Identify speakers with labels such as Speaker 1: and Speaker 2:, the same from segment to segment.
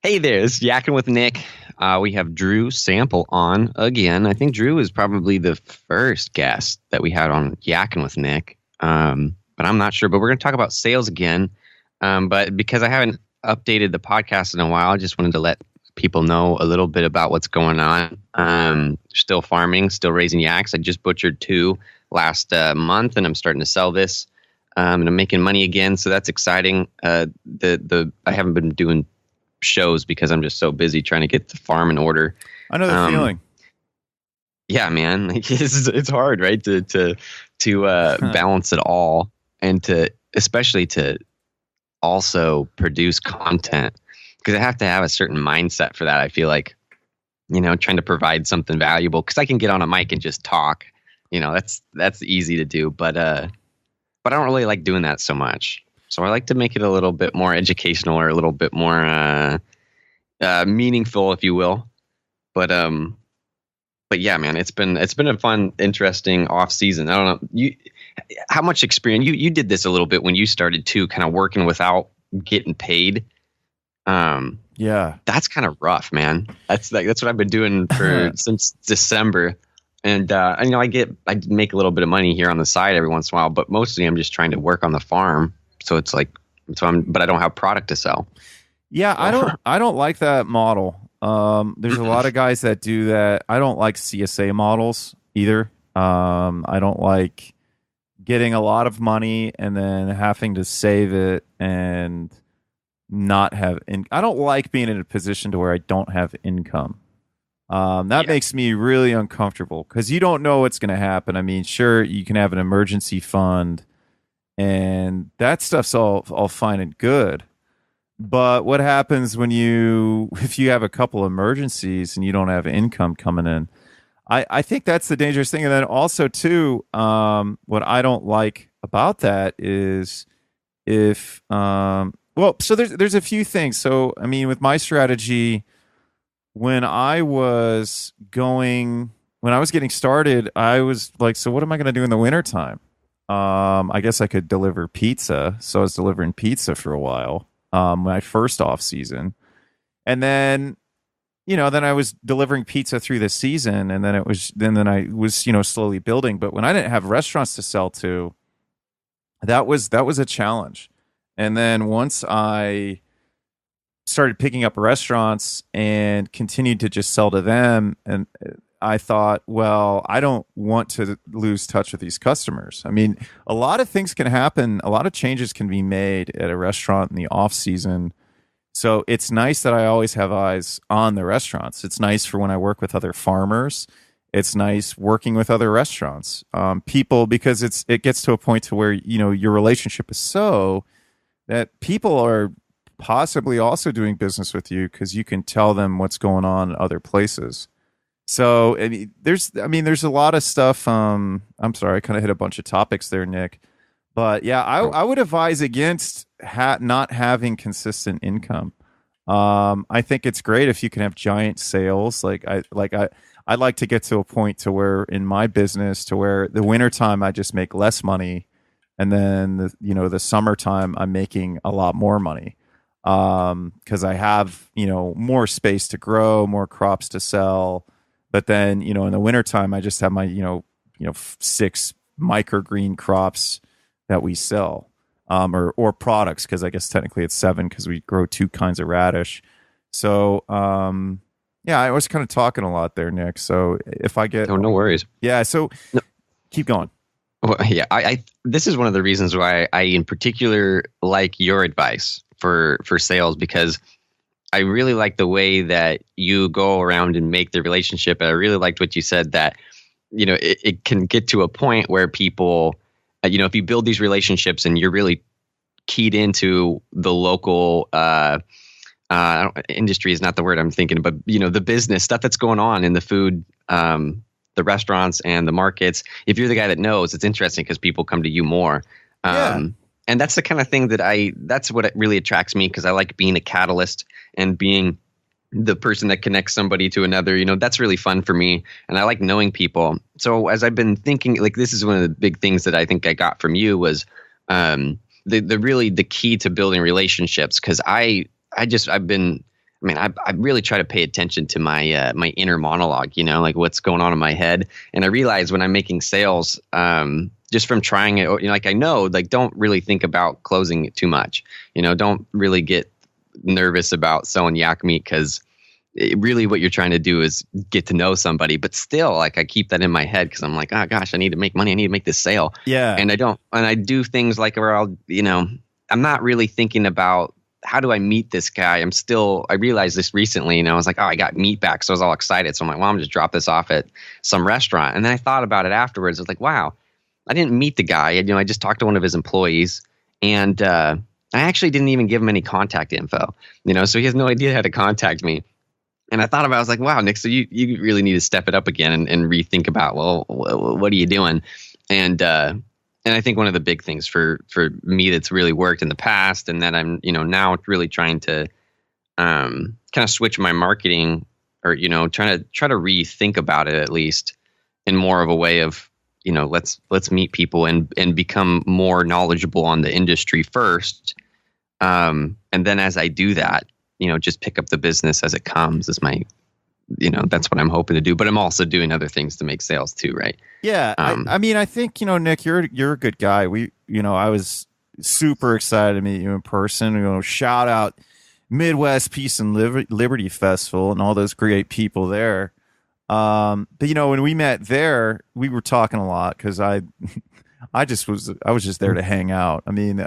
Speaker 1: Hey there, this is Yakkin with Nick. We have Drew Sample on again. I think Drew is probably the first guest that we had on Yakkin with Nick, but I'm not sure. But we're going to talk about sales again. But because I haven't updated the podcast in a while, I just wanted to let people know a little bit about what's going on. Still farming, still raising yaks. I just butchered 2 last month, and I'm starting to sell this. And I'm making money again, so that's exciting. I haven't been doing shows because I'm just so busy trying to get the farm in order.
Speaker 2: I know the feeling.
Speaker 1: Yeah, man, it's hard, right? To balance it all, and especially to also produce content, because I have to have a certain mindset for that. I feel like, trying to provide something valuable, because I can get on a mic and just talk. That's easy to do, but I don't really like doing that so much. So I like to make it a little bit more educational, or a little bit more meaningful, if you will. But yeah, man, it's been a fun, interesting off season. I don't know how much experience you did this a little bit when you started too, kind of working without getting paid.
Speaker 2: Yeah,
Speaker 1: that's kind of rough, man. That's what I've been doing since December. And I make a little bit of money here on the side every once in a while, but mostly I'm just trying to work on the farm. So it's like, but I don't have product to sell.
Speaker 2: Yeah, I don't like that model. There's a lot of guys that do that. I don't like CSA models either. I don't like getting a lot of money and then having to save it and not have. I don't like being in a position to where I don't have income. That makes me really uncomfortable, because you don't know what's going to happen. I mean, sure, you can have an emergency fund, and that stuff's all fine and good. But what happens if you have a couple emergencies and you don't have income coming in? I think that's the dangerous thing. And then also too, what I don't like about that is so there's a few things. So I mean, with my strategy, when I was getting started, I was like, so what am I going to do in the wintertime? I guess I could deliver pizza. So I was delivering pizza for a while, my first off season. And then, then I was delivering pizza through the season. And then I was, slowly building. But when I didn't have restaurants to sell to, that was a challenge. And then once I started picking up restaurants and continued to just sell to them, and I thought, well, I don't want to lose touch with these customers. I mean, a lot of things can happen. A lot of changes can be made at a restaurant in the off season. So it's nice that I always have eyes on the restaurants. It's nice for when I work with other farmers. It's nice working with other restaurants, people, because it gets to a point to where, your relationship is so that people are possibly also doing business with you, because you can tell them what's going on in other places. So there's a lot of stuff. I'm sorry, I kind of hit a bunch of topics there, Nick. But yeah, I would advise against not having consistent income. I think it's great if you can have giant sales. I'd like to get to a point to where in my business, to where the wintertime I just make less money, and then the summertime I'm making a lot more money. Because I have, more space to grow, more crops to sell. But then, in the wintertime, I just have my, 6 microgreen crops that we sell, or products, because I guess technically it's 7, because we grow 2 kinds of radish. So, yeah, I was kind of talking a lot there, Nick. So if I get...
Speaker 1: Oh, no worries.
Speaker 2: Yeah, so keep going.
Speaker 1: Well, yeah, this is one of the reasons why I in particular like your advice for sales, because I really like the way that you go around and make the relationship. And I really liked what you said, that, it can get to a point where people, if you build these relationships and you're really keyed into the local industry is not the word I'm thinking, but, the business stuff that's going on in the food, the restaurants and the markets. If you're the guy that knows, it's interesting because people come to you more. And that's the kind of thing that's what really attracts me, because I like being a catalyst and being the person that connects somebody to another. That's really fun for me. And I like knowing people. So as I've been thinking, like, this is one of the big things that I think I got from you was the key to building relationships. Because I've been mean, I really try to pay attention to my inner monologue, like what's going on in my head. And I realize when I'm making sales, just from trying it, like I know, like don't really think about closing it too much. Don't really get nervous about selling yak meat, because really what you're trying to do is get to know somebody. But still, like I keep that in my head because I'm like, oh gosh, I need to make money. I need to make this sale.
Speaker 2: Yeah.
Speaker 1: And I do things like where I'm not really thinking about how do I meet this guy. I realized this recently, I was like, oh, I got meat back. So I was all excited. So I'm like, well, I'm just drop this off at some restaurant. And then I thought about it afterwards. I was like, wow, I didn't meet the guy. I just talked to one of his employees, and I actually didn't even give him any contact info, so he has no idea how to contact me. And I thought about it, I was like, wow, Nick, so you really need to step it up again and rethink about, well, what are you doing? And I think one of the big things for me that's really worked in the past, and that I'm, now really trying to kind of switch my marketing, or, try to rethink about it, at least in more of a way of, let's meet people and become more knowledgeable on the industry first. And then as I do that, just pick up the business as it comes is my, that's what I'm hoping to do. But I'm also doing other things to make sales too, right?
Speaker 2: Yeah. I mean, I think, Nick, you're a good guy. I was super excited to meet you in person. Shout out Midwest Peace and Liberty Festival and all those great people there. But when we met there, we were talking a lot because I was just there to hang out. I mean,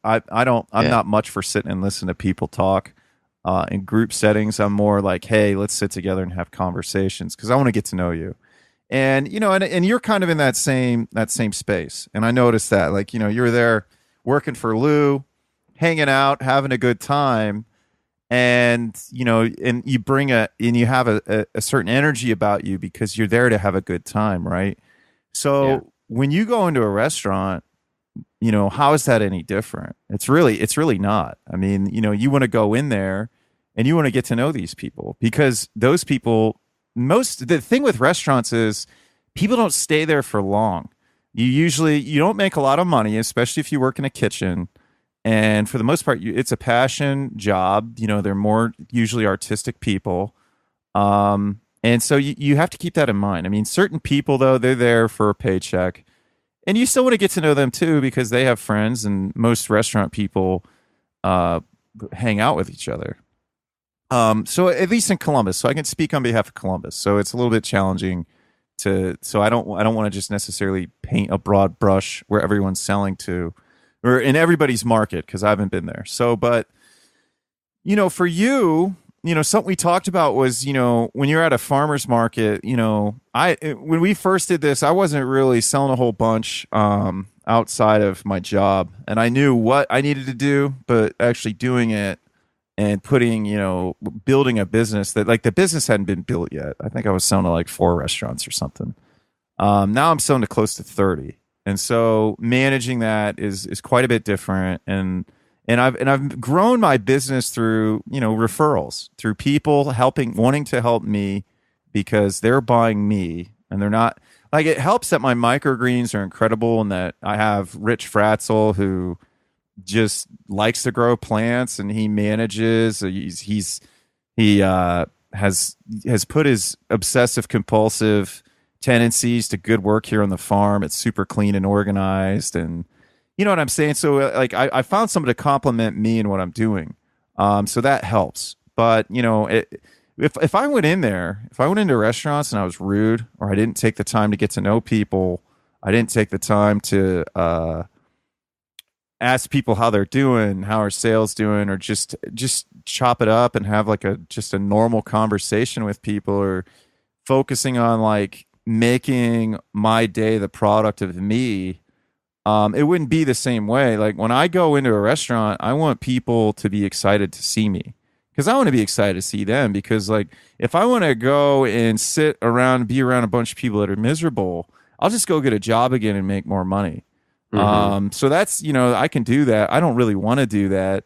Speaker 2: I'm not much for sitting and listening to people talk. In group settings, I'm more like, hey, let's sit together and have conversations because I want to get to know you. And and you're kind of in that same space. And I noticed that, like, you were there working for Lou, hanging out, having a good time, and and you have a certain energy about you because you're there to have a good time, right? So when you go into a restaurant, how is that any different? It's really not. I mean, you want to go in there and you want to get to know these people, because those people, the thing with restaurants is people don't stay there for long. You don't make a lot of money, especially if you work in a kitchen. And for the most part, it's a passion job. They're more usually artistic people. And so you have to keep that in mind. I mean, certain people, though, they're there for a paycheck. And you still want to get to know them, too, because they have friends, and most restaurant people hang out with each other. So at least in Columbus, so I can speak on behalf of Columbus. So it's a little bit challenging so I don't want to just necessarily paint a broad brush where everyone's selling to, or in everybody's market, because I haven't been there. So, but, for you, something we talked about was, when you're at a farmer's market, when we first did this, I wasn't really selling a whole bunch outside of my job, and I knew what I needed to do, but actually doing it and putting, building a business that, like, the business hadn't been built yet. I think I was selling to like 4 restaurants or something. Now I'm selling to close to 30. And so managing that is quite a bit different. And I've grown my business through, referrals, through people wanting to help me because they're buying me, and they're not like, it helps that my microgreens are incredible and that I have Rich Fratzel, who just likes to grow plants, and he manages. He has put his obsessive compulsive tendencies to good work here on the farm. It's super clean and organized, and you know what I'm saying? So like I found somebody to compliment me in what I'm doing. So that helps. But if I went into restaurants and I was rude, or I didn't take the time to get to know people, I didn't take the time to ask people how they're doing, how are sales doing, or just chop it up and have like just a normal conversation with people, or focusing on like making my day the product of me, it wouldn't be the same way. Like when I go into a restaurant, I want people to be excited to see me, because I want to be excited to see them. Because like if I want to go and be around a bunch of people that are miserable, I'll just go get a job again and make more money. Mm-hmm. So that's, I can do that. I don't really want to do that.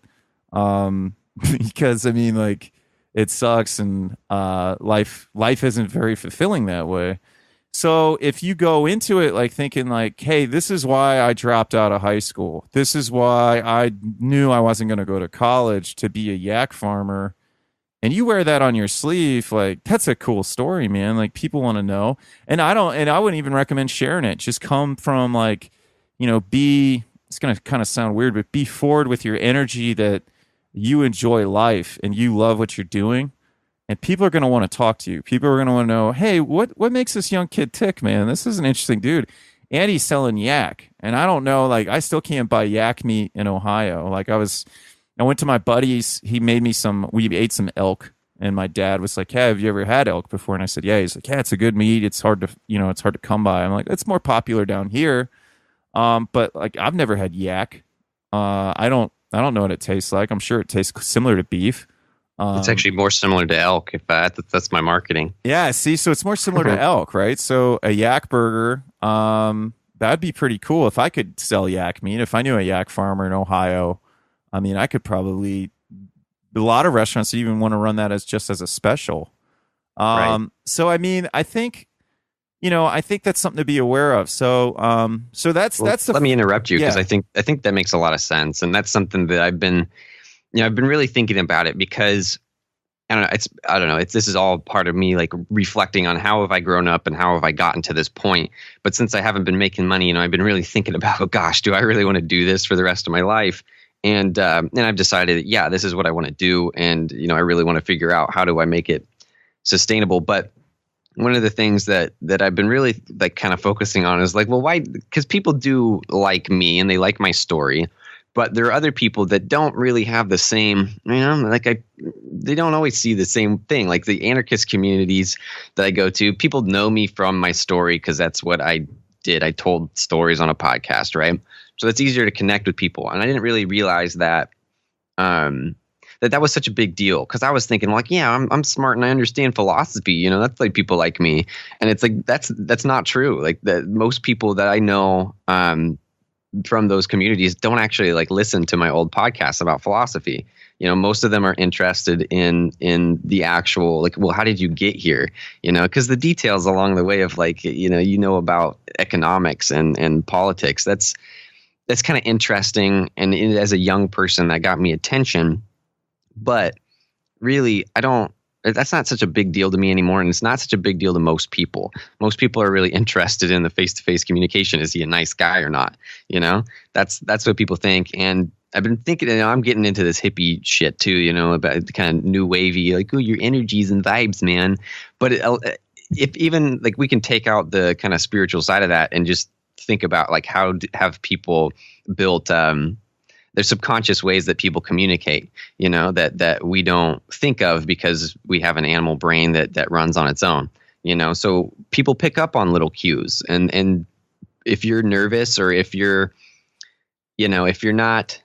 Speaker 2: Because I mean, like, it sucks, and life isn't very fulfilling that way. So if you go into it like thinking like, hey, this is why I dropped out of high school, this is why I knew I wasn't going to go to college to be a yak farmer, and you wear that on your sleeve, like that's a cool story, man. Like people want to know. And I wouldn't even recommend sharing it. Just come from like, be, it's going to kind of sound weird, but be forward with your energy that you enjoy life and you love what you're doing. And people are going to want to talk to you. People are going to want to know, hey, what makes this young kid tick, man? This is an interesting dude. And he's selling yak. And I don't know, like I still can't buy yak meat in Ohio. Like I went to my buddy's. He made me we ate some elk, and my dad was like, "Hey, have you ever had elk before?" And I said, "Yeah." He's like, "Yeah, it's a good meat. It's hard to, it's hard to come by." I'm like, "It's more popular down here." But like, I've never had yak. I don't know what it tastes like. I'm sure it tastes similar to beef.
Speaker 1: It's actually more similar to elk. If that's my marketing.
Speaker 2: Yeah. See, so it's more similar to elk, right? So a yak burger, that'd be pretty cool if I could sell yak meat. If I knew a yak farmer in Ohio. I mean, I could probably. A lot of restaurants even want to run that as just as a special.
Speaker 1: Right.
Speaker 2: So I mean, I think that's something to be aware of. So that's.
Speaker 1: Let me interrupt you because
Speaker 2: Yeah.
Speaker 1: I think that makes a lot of sense, and that's something that I've been really thinking about it because I don't know. This is all part of me like reflecting on how have I grown up and how have I gotten to this point. But since I haven't been making money, I've been really thinking about, oh gosh, do I really want to do this for the rest of my life? And I've decided that, yeah, this is what I want to do. And, I really want to figure out how do I make it sustainable. But one of the things that I've been really like kind of focusing on is like, well, why? Because people do like me and they like my story. But there are other people that don't really have the same, they don't always see the same thing. Like the anarchist communities that I go to, people know me from my story because that's what I did. I told stories on a podcast, right? So it's easier to connect with people. And I didn't really realize that that was such a big deal because I was thinking like, yeah, I'm smart and I understand philosophy. That's like people like me. And it's like that's not true. Like that most people that I know from those communities don't actually like listen to my old podcasts about philosophy. Most of them are interested in the actual like, well, how did you get here? Because the details along the way of like, about economics and politics, that's kind of interesting. And as a young person, that got me attention. But really, that's not such a big deal to me anymore. And it's not such a big deal to most people. Most people are really interested in the face-to-face communication. Is he a nice guy or not? That's what people think. And I've been thinking, I'm getting into this hippie shit too, about the kind of new wavy, like, oh, your energies and vibes, man. But if even like we can take out the kind of spiritual side of that and just think about like how have people built there's subconscious ways that people communicate, that we don't think of because we have an animal brain that runs on its own, so people pick up on little cues. And if you're nervous or if you're not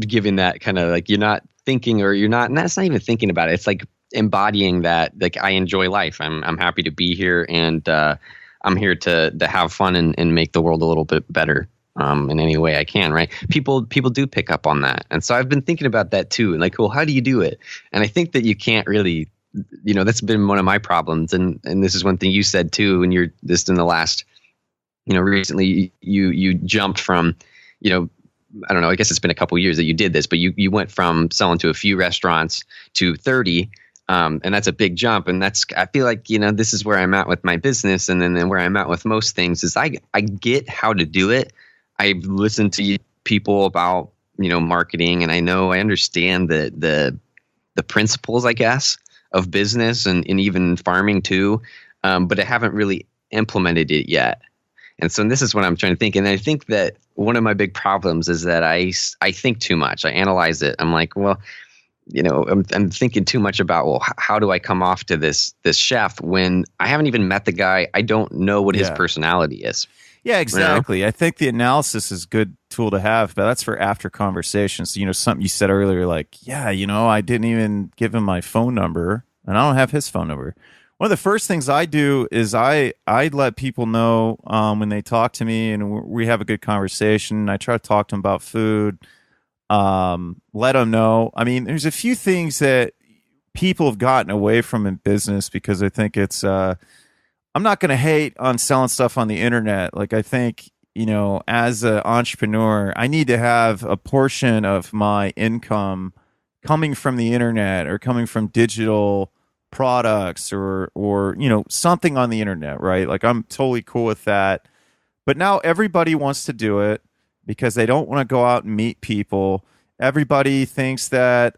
Speaker 1: giving that kind of like, you're not thinking or you're not, and that's not even thinking about it. It's like embodying that, like, I enjoy life. I'm happy to be here. And I'm here to have fun and make the world a little bit better. In any way I can, right? People do pick up on that. And so I've been thinking about that too. And like, well, how do you do it? And I think that you can't really, that's been one of my problems. And this is one thing you said too, when you're just in the last, recently you jumped from, I don't know, I guess it's been a couple of years that you did this, but you went from selling to a few restaurants to 30. And that's a big jump. And I feel like, this is where I'm at with my business. And then where I'm at with most things is I get how to do it. I've listened to people about, marketing, and I understand the principles, I guess, of business and even farming too. But I haven't really implemented it yet. And so this is what I'm trying to think. And I think that one of my big problems is that I think too much. I analyze it. I'm like, well, I'm thinking too much about, well, how do I come off to this chef when I haven't even met the guy? I don't know what his personality is.
Speaker 2: Yeah, exactly. I think the analysis is a good tool to have, but that's for after conversations. Something you said earlier, like, yeah, I didn't even give him my phone number, and I don't have his phone number. One of the first things I do is I let people know when they talk to me and we have a good conversation. I try to talk to them about food, let them know. I mean, there's a few things that people have gotten away from in business because I think it's I'm not going to hate on selling stuff on the internet. Like, I think, as an entrepreneur, I need to have a portion of my income coming from the internet or coming from digital products or something on the internet, right? Like I'm totally cool with that. But now everybody wants to do it because they don't want to go out and meet people. Everybody thinks that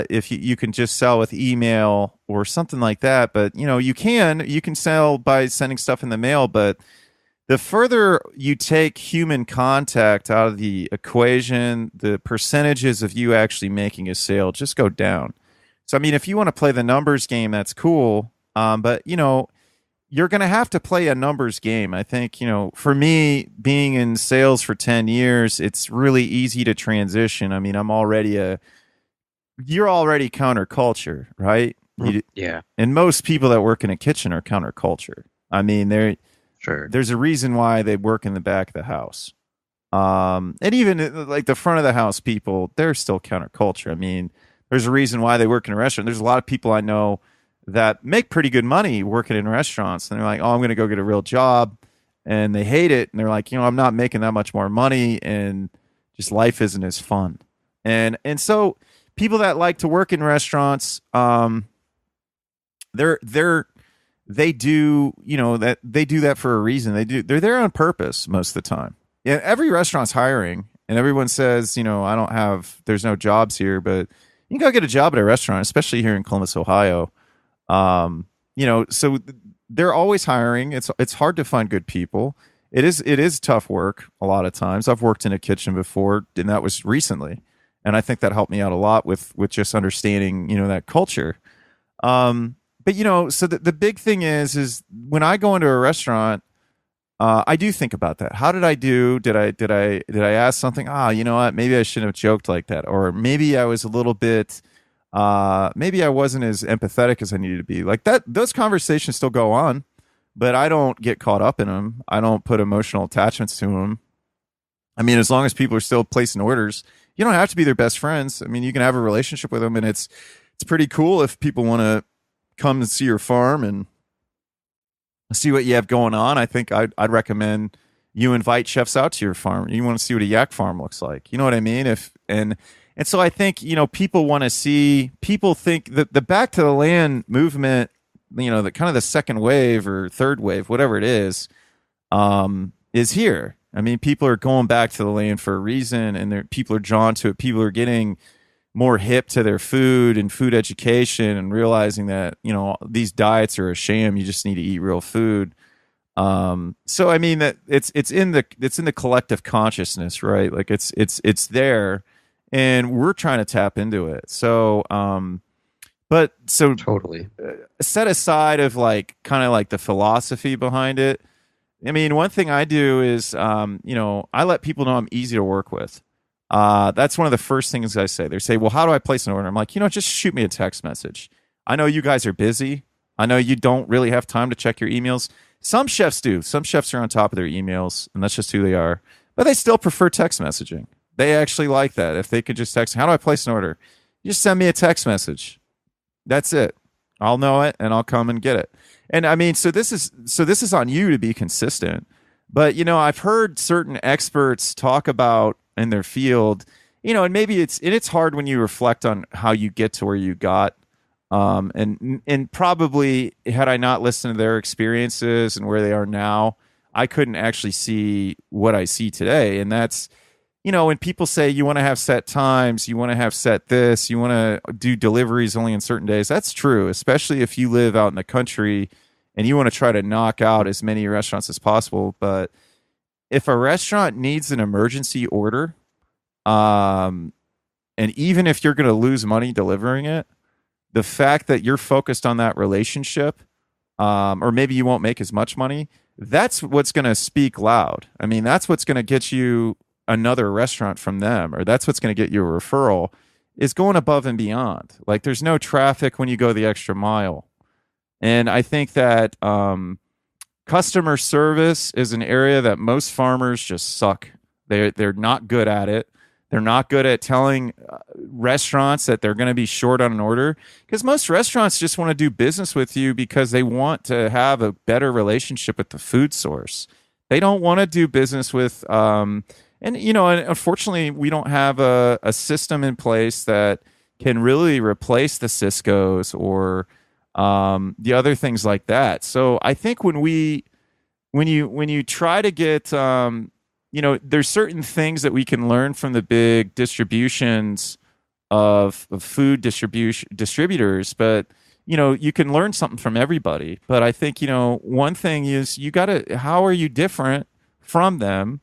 Speaker 2: if you can just sell with email or something like that, but you can sell by sending stuff in the mail, but the further you take human contact out of the equation, the percentages of you actually making a sale just go down. So, I mean, if you want to play the numbers game, that's cool. But, you're going to have to play a numbers game. I think, for me, being in sales for 10 years, it's really easy to transition. I mean, you're already counterculture, right?
Speaker 1: Yeah,
Speaker 2: And most people that work in a kitchen are counterculture. I mean,
Speaker 1: sure.
Speaker 2: there's a reason why they work in the back of the house. And even like the front of the house people, they're still counterculture. I mean, there's a reason why they work in a restaurant. There's a lot of people I know that make pretty good money working in restaurants, and they're like, "Oh, I'm going to go get a real job," and they hate it, and they're like, "I'm not making that much more money, and just life isn't as fun." And so people that like to work in restaurants, they do that they do that for a reason. They're there on purpose most of the time. Yeah, every restaurant's hiring, and everyone says, there's no jobs here, but you can go get a job at a restaurant, especially here in Columbus, Ohio. So they're always hiring. It's hard to find good people. It is tough work a lot of times. I've worked in a kitchen before, and that was recently, and I think that helped me out a lot with just understanding that culture. But so the big thing is when I go into a restaurant, I do think about that. How did I do? Did I ask something? You know what? Maybe I shouldn't have joked like that, or maybe I was a little bit. Maybe I wasn't as empathetic as I needed to be. Like that, those conversations still go on, but I don't get caught up in them. I don't put emotional attachments to them. I mean, as long as people are still placing orders, you don't have to be their best friends. I mean, you can have a relationship with them, and it's pretty cool if people want to come and see your farm and see what you have going on. I think I'd recommend you invite chefs out to your farm. You want to see what a yak farm looks like. You know what I mean? And so I think, people want to see, people think that the back to the land movement, the kind of the second wave or third wave, whatever it is here. I mean, people are going back to the land for a reason, and people are drawn to it. People are getting more hip to their food and food education and realizing that, these diets are a sham. You just need to eat real food. So I mean that it's in the collective consciousness, right? Like it's there, and we're trying to tap into it. So, but so
Speaker 1: Totally.
Speaker 2: set aside of like kind of like the philosophy behind it. I mean, one thing I do is, I let people know I'm easy to work with. That's one of the first things I say. They say, "Well, how do I place an order?" I'm like, just shoot me a text message. I know you guys are busy. I know you don't really have time to check your emails. Some chefs do. Some chefs are on top of their emails, and that's just who they are. But they still prefer text messaging. They actually like that. If they could just text, "How do I place an order?" You just send me a text message. That's it. I'll know it, and I'll come and get it. And I mean, so this is on you to be consistent. But I've heard certain experts talk about in their field, and maybe it's hard when you reflect on how you get to where you got. And probably had I not listened to their experiences and where they are now, I couldn't actually see what I see today. And that's, when people say you want to have set times, you want to have set this, you want to do deliveries only on certain days. That's true, especially if you live out in the country and you want to try to knock out as many restaurants as possible. But if a restaurant needs an emergency order, and even if you're going to lose money delivering it, the fact that you're focused on that relationship, or maybe you won't make as much money, that's what's going to speak loud. I mean, that's what's going to get you another restaurant from them, or that's what's going to get you a referral, is going above and beyond. Like there's no traffic when you go the extra mile. And I think that customer service is an area that most farmers just suck. They're not good at it. They're not good at telling restaurants that they're going to be short on an order, because most restaurants just want to do business with you because they want to have a better relationship with the food source. They don't want to do business with, and unfortunately, we don't have a system in place that can really replace the Cisco's or the other things like that. So I think when you try to get there's certain things that we can learn from the big distributions of food distributors, but you can learn something from everybody. But I think one thing is you gotta, how are you different from them,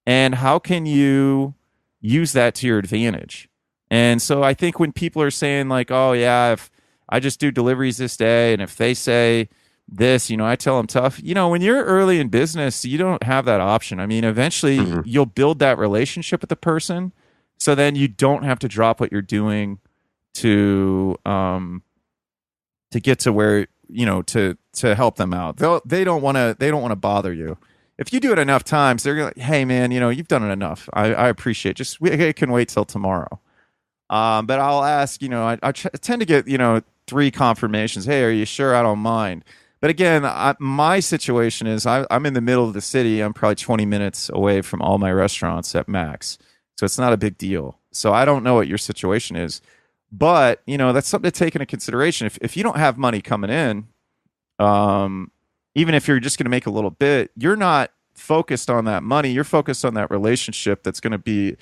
Speaker 2: and how can you use that to your advantage? And so I think when people are saying like, oh yeah, if I just do deliveries this day, and if they say this, I tell them tough. When you're early in business, you don't have that option. I mean, eventually you'll build that relationship with the person, so then you don't have to drop what you're doing to get to where to help them out. They don't want to bother you. If you do it enough times, they're like, hey man, you've done it enough. I appreciate it. Just we can wait till tomorrow. But I'll ask, I tend to get 3 confirmations. Hey, are you sure? I don't mind. But again, my situation is I'm in the middle of the city. I'm probably 20 minutes away from all my restaurants at max. So it's not a big deal. So I don't know what your situation is. But, that's something to take into consideration. If you don't have money coming in, even if you're just going to make a little bit, you're not focused on that money. You're focused on that relationship there's going to be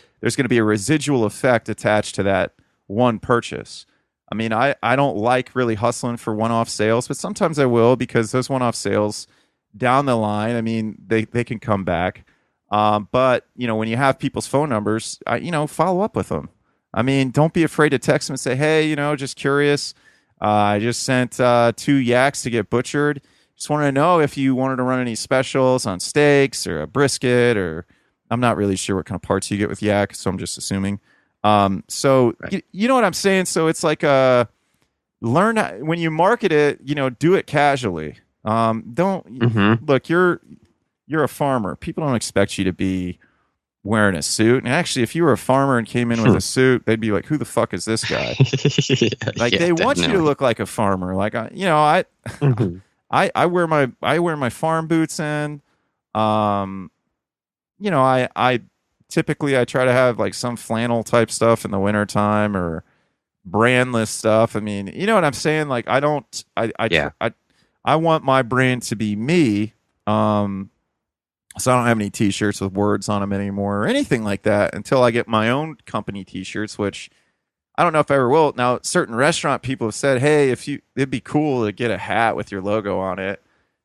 Speaker 2: a residual effect attached to that one purchase. I mean, I don't like really hustling for one-off sales, but sometimes I will, because those one-off sales down the line, I mean, they can come back. But, when you have people's phone numbers, follow up with them. I mean, don't be afraid to text them and say, hey, just curious. I just sent 2 yaks to get butchered. Just wanted to know if you wanted to run any specials on steaks or a brisket, or I'm not really sure what kind of parts you get with yak, so I'm just assuming. So right. You know what I'm saying? So it's like learn when you market it, do it casually. Don't look, you're a farmer. People don't expect you to be wearing a suit. And actually, if you were a farmer and came in with a suit, they'd be like, who the fuck is this guy? They want you to look like a farmer. Like, I wear my farm boots in. I typically I try to have like some flannel type stuff in the wintertime, or brandless stuff. I mean, you know what I'm saying? Like, I want my brand to be me. So I don't have any t-shirts with words on them anymore or anything like that until I get my own company t-shirts, which I don't know if I ever will. Now, certain restaurant people have said, hey, it'd be cool to get a hat with your logo on it.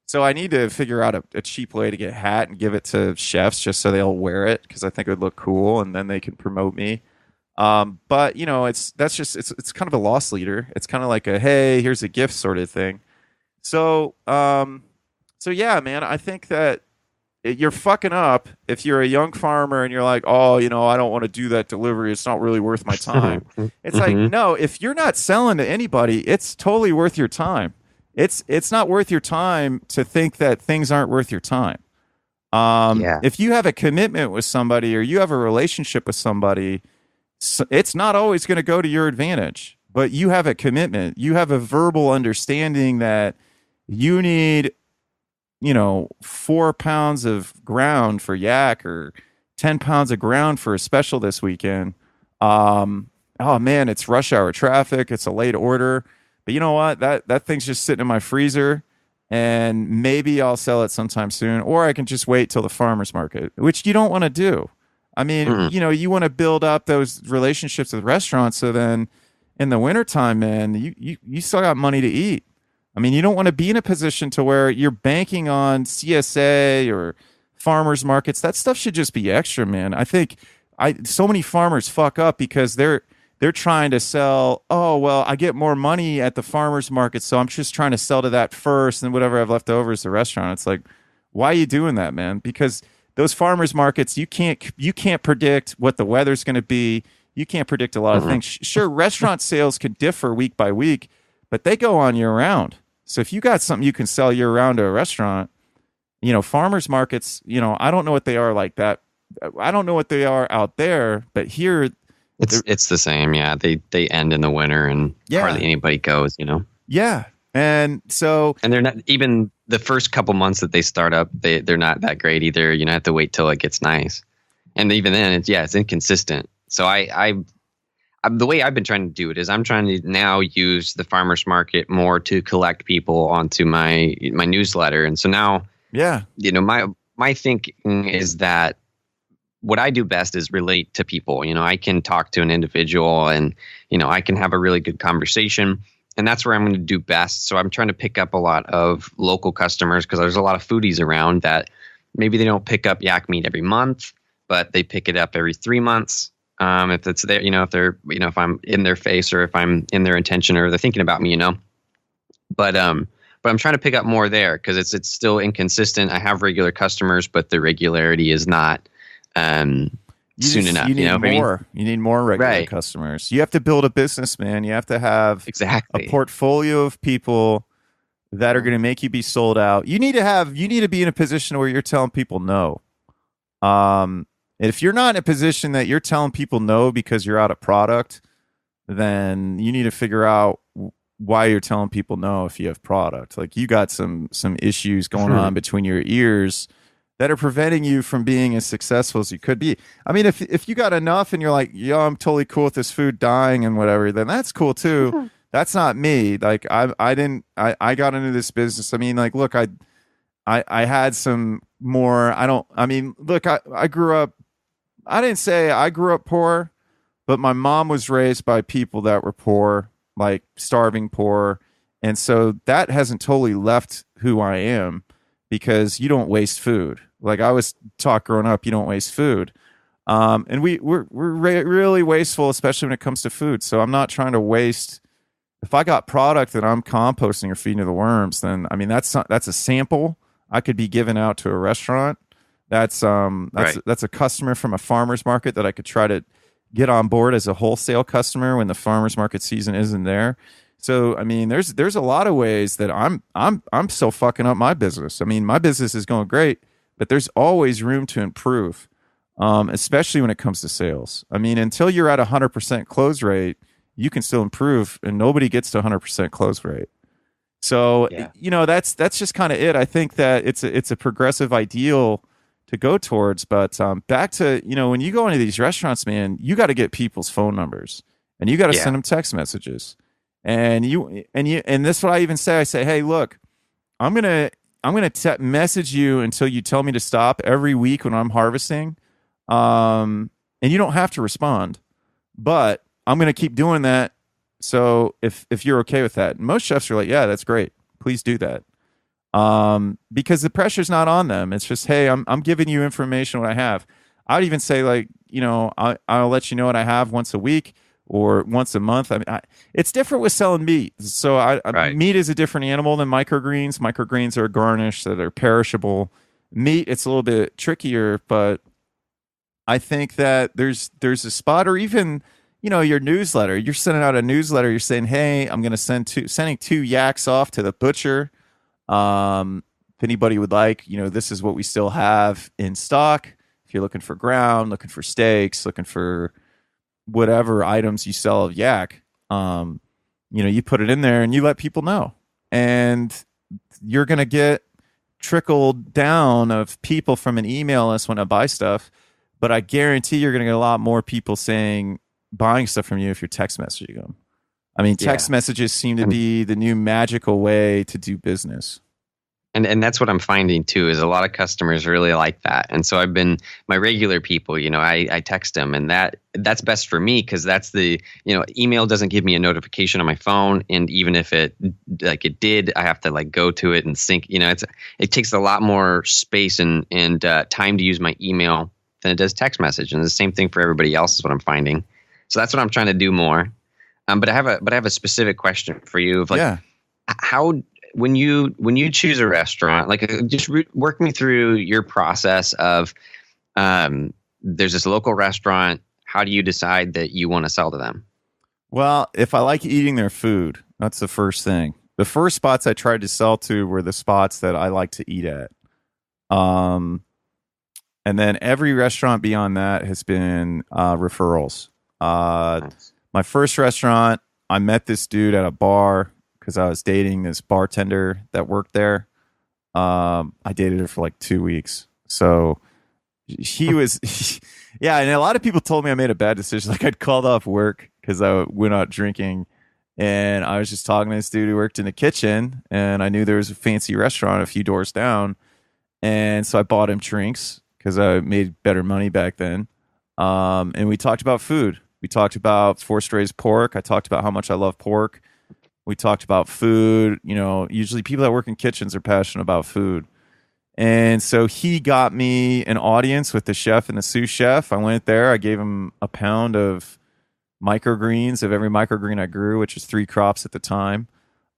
Speaker 2: So I need to figure out a cheap way to get a hat and give it to chefs just so they'll wear it, because I think it would look cool, and then they can promote me. But it's kind of a loss leader. It's kind of like a, hey, here's a gift sort of thing. So yeah, man, I think that you're fucking up if you're a young farmer and you're like, oh, I don't want to do that delivery. It's not really worth my time. It's like, no, if you're not selling to anybody, it's totally worth your time. It's not worth your time to think that things aren't worth your time. If you have a commitment with somebody, or you have a relationship with somebody, it's not always going to go to your advantage, but you have a commitment. You have a verbal understanding that you need 4 pounds of ground for yak, or 10 pounds of ground for a special this weekend. Oh man, it's rush hour traffic. It's a late order, but you know what? That thing's just sitting in my freezer, and maybe I'll sell it sometime soon, or I can just wait till the farmer's market, which you don't want to do. I mean, you want to build up those relationships with restaurants, so then in the wintertime, man, you still got money to eat. I mean, you don't want to be in a position to where you're banking on CSA or farmers markets. That stuff should just be extra, man. I think so many farmers fuck up because they're trying to sell, oh, well, I get more money at the farmers market, so I'm just trying to sell to that first, and whatever I've left over is the restaurant. It's like, why are you doing that, man? Because those farmers markets, you can't predict what the weather's going to be. You can't predict a lot of things. Sure, restaurant sales can differ week by week, but they go on year round. So if you got something you can sell year round to a restaurant, farmers markets, I don't know what they are like that. I don't know what they are out there, but here
Speaker 1: it's the same. Yeah. They end in the winter, and hardly anybody goes,
Speaker 2: Yeah. And
Speaker 1: they're not, even the first couple months that they start up, they're not that great either. You have to wait till it gets nice. And even then it's inconsistent. So I the way I've been trying to do it is I'm trying to now use the farmers market more to collect people onto my newsletter. And so now,
Speaker 2: Yeah.
Speaker 1: My thinking is that what I do best is relate to people. I can talk to an individual and, I can have a really good conversation. And that's where I'm going to do best. So I'm trying to pick up a lot of local customers because there's a lot of foodies around that maybe they don't pick up yak meat every month, but they pick it up every 3 months. If it's there, if they're, if I'm in their face or if I'm in their intention or they're thinking about me, but I'm trying to pick up more there because it's still inconsistent. I have regular customers, but the regularity is not soon enough.
Speaker 2: You need more.
Speaker 1: I mean?
Speaker 2: You need more regular
Speaker 1: Right.
Speaker 2: customers. You have to build a business, man. You have to have
Speaker 1: Exactly.
Speaker 2: a portfolio of people that are going to make you be sold out. You need to be in a position where you're telling people no. If you're not in a position that you're telling people no because you're out of product, then you need to figure out why you're telling people no if you have product. Like you got some issues going on between your ears that are preventing you from being as successful as you could be. I mean, if you got enough and you're like, yo, I'm totally cool with this food dying and whatever, then that's cool too. That's not me. Like I got into this business. I mean, like, look, I had some more, look, I grew up, I didn't say I grew up poor, but my mom was raised by people that were poor, like starving poor. And so that hasn't totally left who I am because you don't waste food. Like I was taught growing up, you don't waste food. And we're really wasteful, especially when it comes to food. So I'm not trying to waste. If I got product that I'm composting or feeding to the worms, then I mean that's a sample I could be giving out to a restaurant. That's a customer from a farmer's market that I could try to get on board as a wholesale customer when the farmer's market season isn't there. So I mean, there's a lot of ways that I'm so fucking up my business. I mean, my business is going great, but there's always room to improve, especially when it comes to sales. I mean, until you're at 100% close rate, you can still improve, and nobody gets to 100% close rate. So that's just kind of it. I think that it's a progressive ideal to go towards. But back to when you go into these restaurants, man, you got to get people's phone numbers and you got to send them text messages. And this is what I even say. I say, hey, look, I'm gonna message you until you tell me to stop every week when I'm harvesting, and you don't have to respond, but I'm gonna keep doing that. So if you're okay with that, and most chefs are like, yeah, that's great. Please do that. Because the pressure's not on them. It's just, hey, I'm giving you information what I have. I'd even say like, I'll let you know what I have once a week or once a month. I mean, it's different with selling meat. So meat is a different animal than microgreens. Microgreens are a garnish that are perishable. Meat, it's a little bit trickier, but I think that there's a spot, or even your newsletter. You're sending out a newsletter. You're saying, hey, I'm going to sending 2 yaks off to the butcher. If anybody would like, this is what we still have in stock. If you're looking for ground, looking for steaks, looking for whatever items you sell of yak, you put it in there and you let people know, and you're going to get trickled down of people from an email list when I buy stuff. But I guarantee you're going to get a lot more people buying stuff from you if you're text messaging them. I mean, text messages seem to be the new magical way to do business.
Speaker 1: And that's what I'm finding too, is a lot of customers really like that. And so I've been, my regular people, I text them, and that's best for me because that's email doesn't give me a notification on my phone. And even if it did, I have to go to it and sync, it takes a lot more space and time to use my email than it does text message. And the same thing for everybody else is what I'm finding. So that's what I'm trying to do more. But I have a specific question for you of how, when you choose a restaurant, work me through your process of, there's this local restaurant. How do you decide that you want to sell to them?
Speaker 2: Well, if I like eating their food, that's the first thing. The first spots I tried to sell to were the spots that I like to eat at. And then every restaurant beyond that has been Referrals. Nice. My first restaurant, I met this dude at a bar because I was dating this bartender that worked there. I dated her for 2 weeks. So he was, yeah. And a lot of people told me I made a bad decision. I'd called off work because I went out drinking, and I was just talking to this dude who worked in the kitchen, and I knew there was a fancy restaurant a few doors down, and so I bought him drinks because I made better money back then. And we talked about food. We talked about forced raised pork. I talked about how much I love pork. We talked about food. You know, usually people that work in kitchens are passionate about food. And so he got me an audience with the chef and the sous chef. I went there. I gave him a pound of microgreens of every microgreen I grew, which was 3 crops at the time.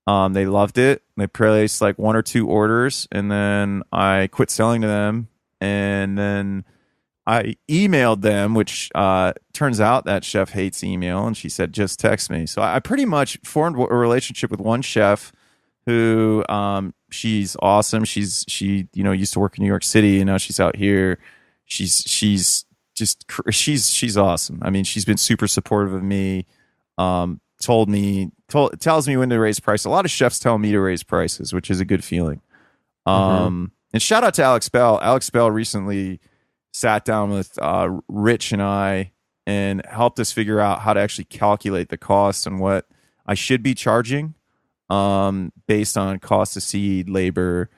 Speaker 2: They loved it. They placed like 1 or 2 orders, and then I quit selling to them. And then I emailed them, which turns out that chef hates email, and she said, just text me. So I pretty much formed a relationship with one chef who she's awesome. She used to work in New York City, and now she's out here. She's awesome. I mean, she's been super supportive of me. Tells me when to raise prices. A lot of chefs tell me to raise prices, which is a good feeling. And shout out to Alex Bell. Alex Bell recently sat down with Rich and I and helped us figure out how to actually calculate the cost and what I should be charging based on cost of seed, labor,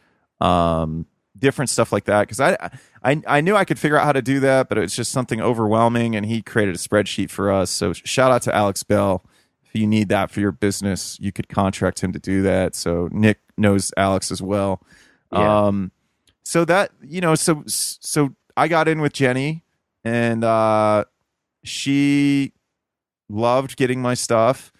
Speaker 2: different stuff like that. Because I knew I could figure out how to do that, but it was just something overwhelming, and he created a spreadsheet for us. So shout out to Alex Bell. If you need that for your business, you could contract him to do that. So Nick knows Alex as well. Yeah. So that, so I got in with Jenny, and she loved getting my stuff.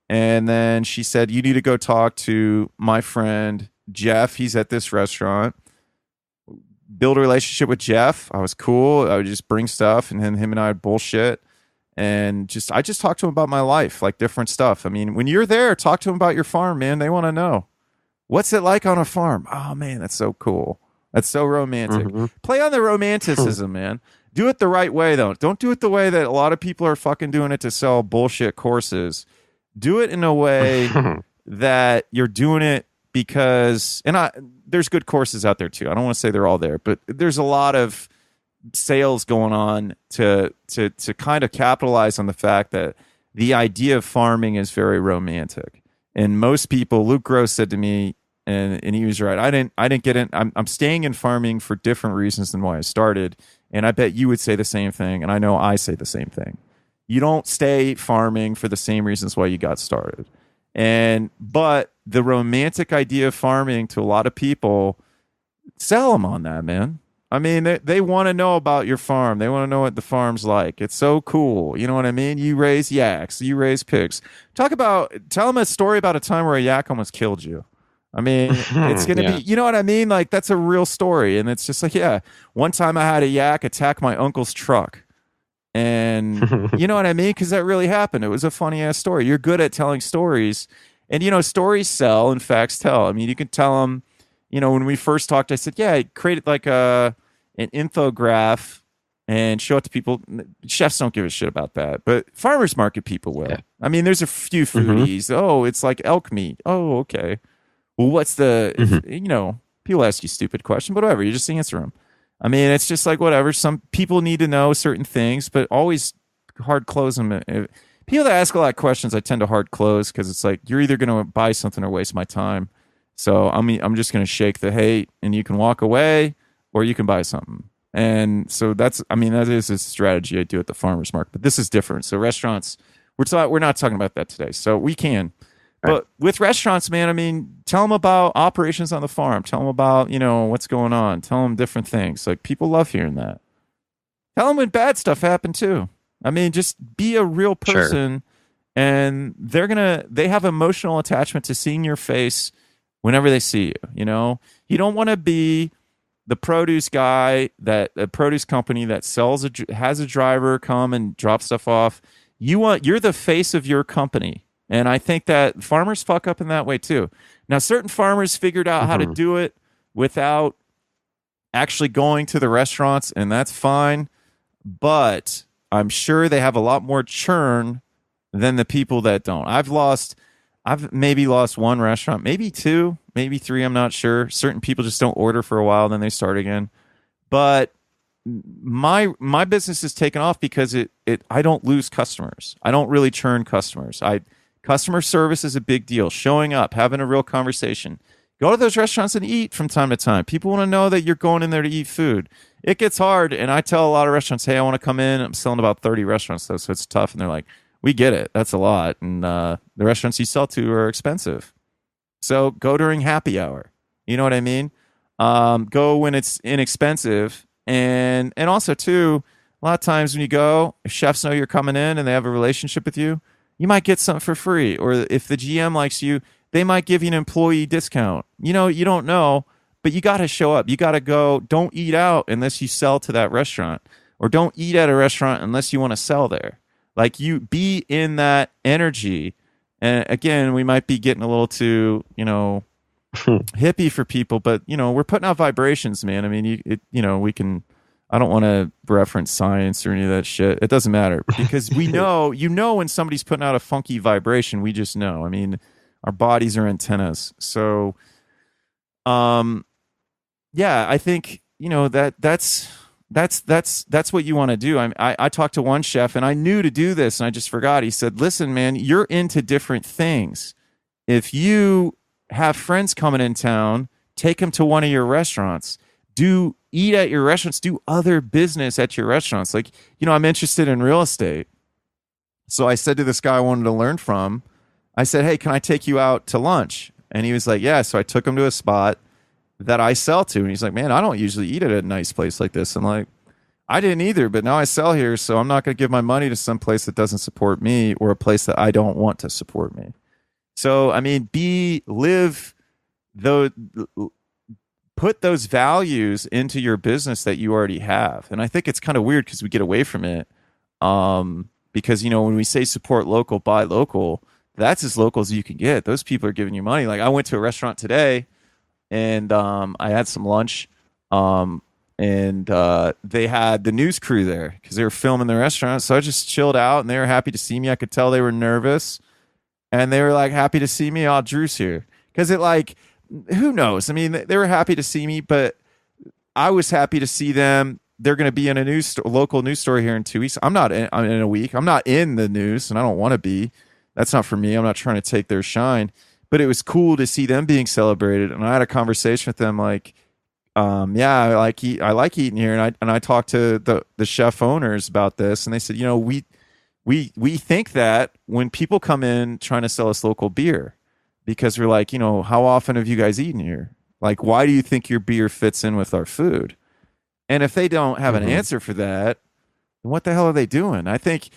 Speaker 2: And then she said, you need to go talk to my friend Jeff. He's at this restaurant. Build a relationship with Jeff. I was cool. I would just bring stuff, and then him and I would bullshit. And I just talked to him about my life, like different stuff. I mean, when you're there, talk to him about your farm, man. They want to know. What's it like on a farm? Oh, man, that's so cool. That's so romantic. Play on the romanticism, man. Do it the right way, though. Don't do it the way that a lot of people are fucking doing it to sell bullshit courses. Do it in a way that you're doing it because, there's good courses out there too. I don't want to say they're all there, but there's a lot of sales going on to kind of capitalize on the fact that the idea of farming is very romantic. And most people, Luke Gross said to me, and he was right. I didn't get in. I'm staying in farming for different reasons than why I started. And I bet you would say the same thing. And I know I say the same thing. You don't stay farming for the same reasons why you got started. But the romantic idea of farming to a lot of people, sell them on that, man. I mean, they want to know about your farm. They want to know what the farm's like. It's so cool. You know what I mean? You raise yaks. You raise pigs. Tell them a story about a time where a yak almost killed you. I mean, it's going to be, you know what I mean? Like, that's a real story. And it's just like, yeah, one time I had a yak attack my uncle's truck. And you know what I mean? Because that really happened. It was a funny ass story. You're good at telling stories. And, stories sell and facts tell. I mean, you can tell them, when we first talked, I said, yeah, I created like an infograph and show it to people. Chefs don't give a shit about that, but farmers market people will. Yeah. I mean, there's a few foodies. Oh, it's like elk meat. Oh, okay. Well, what's people ask you stupid questions, but whatever, you just answer them. I mean, it's just like whatever. Some people need to know certain things, but always hard close them. People that ask a lot of questions, I tend to hard close because it's like you're either going to buy something or waste my time. So I'm just going to shake the hate, and you can walk away, or you can buy something. And so that is a strategy I do at the farmers market. But this is different. So restaurants, we're not talking about that today. So we can. But with restaurants, man, I mean, tell them about operations on the farm. Tell them about, what's going on. Tell them different things. Like, people love hearing that. Tell them when bad stuff happened, too. I mean, just be a real person. Sure. And they have emotional attachment to seeing your face whenever they see you, You don't want to be the produce guy, a produce company that has a driver come and drop stuff off. You're the face of your company. And I think that farmers fuck up in that way too. Now, certain farmers figured out how to do it without actually going to the restaurants, and that's fine. But I'm sure they have a lot more churn than the people that don't. I've maybe lost one restaurant, maybe 2, maybe 3, I'm not sure. Certain people just don't order for a while, then they start again. But my business is taken off because it I don't lose customers. I don't really churn customers. I Customer service is a big deal. Showing up, having a real conversation. Go to those restaurants and eat from time to time. People want to know that you're going in there to eat food. It gets hard, and I tell a lot of restaurants, "Hey, I want to come in." I'm selling about 30 restaurants though, so it's tough. And they're like, "We get it. That's a lot." And the restaurants you sell to are expensive. So go during happy hour. You know what I mean? Go when it's inexpensive, and also too, a lot of times when you go, if chefs know you're coming in and they have a relationship with you, you might get something for free. Or if the GM likes you, they might give you an employee discount. You know, you don't know, but you got to show up. You got to go. Don't eat out unless you sell to that restaurant, or don't eat at a restaurant unless you want to sell there. Like, you be in that energy. And again, we might be getting a little too, hippie for people, but we're putting out vibrations, man. I mean, we can. I don't want to reference science or any of that shit. It doesn't matter, because we know, when somebody's putting out a funky vibration. We just know. I mean, our bodies are antennas. So, yeah, I think that's what you want to do. I talked to one chef, and I knew to do this, and I just forgot. He said, "Listen, man, you're into different things. If you have friends coming in town, take them to one of your restaurants. Eat at your restaurants. Do other business at your restaurants. Like, I'm interested in real estate." So I said to this guy I wanted to learn from, I said, "Hey, can I take you out to lunch?" And he was like, "Yeah." So I took him to a spot that I sell to. And he's like, "Man, I don't usually eat at a nice place like this." I'm like, "I didn't either, but now I sell here, so I'm not going to give my money to some place that doesn't support me, or a place that I don't want to support me." So, I mean, put those values into your business that you already have. And I think it's kind of weird because we get away from it. Because, when we say support local, buy local, that's as local as you can get. Those people are giving you money. Like, I went to a restaurant today, and I had some lunch, and they had the news crew there because they were filming the restaurant. So I just chilled out, and they were happy to see me. I could tell they were nervous, and they were like happy to see me. "Oh, Drew's here." Because who knows? I mean, they were happy to see me, but I was happy to see them. They're going to be in a local news story here in 2 weeks. I'm in a week. I'm not in the news, and I don't want to be. That's not for me. I'm not trying to take their shine. But it was cool to see them being celebrated, and I had a conversation with them like, yeah, I like eating here, and I talked to the chef owners about this, and they said, we think that when people come in trying to sell us local beer, because we're like, how often have you guys eaten here? Like, why do you think your beer fits in with our food? And if they don't have an answer for that, then what the hell are they doing? I think,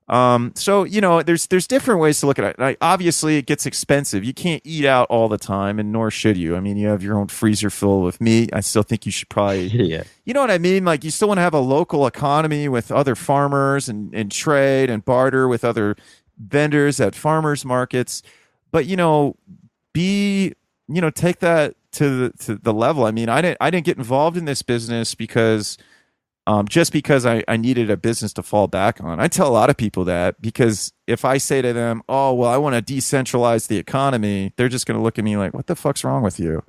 Speaker 2: so, there's different ways to look at it. Like, obviously, it gets expensive. You can't eat out all the time, and nor should you. I mean, you have your own freezer full with meat. I still think you should probably,
Speaker 1: Yeah.
Speaker 2: You know what I mean? Like, you still want to have a local economy with other farmers, and trade and barter with other vendors at farmers markets. But take that to the level. I mean, I didn't get involved in this business because just because I needed a business to fall back on. I tell a lot of people that, because if I say to them, "Oh, well, I want to decentralize the economy," they're just going to look at me like, "What the fuck's wrong with you?"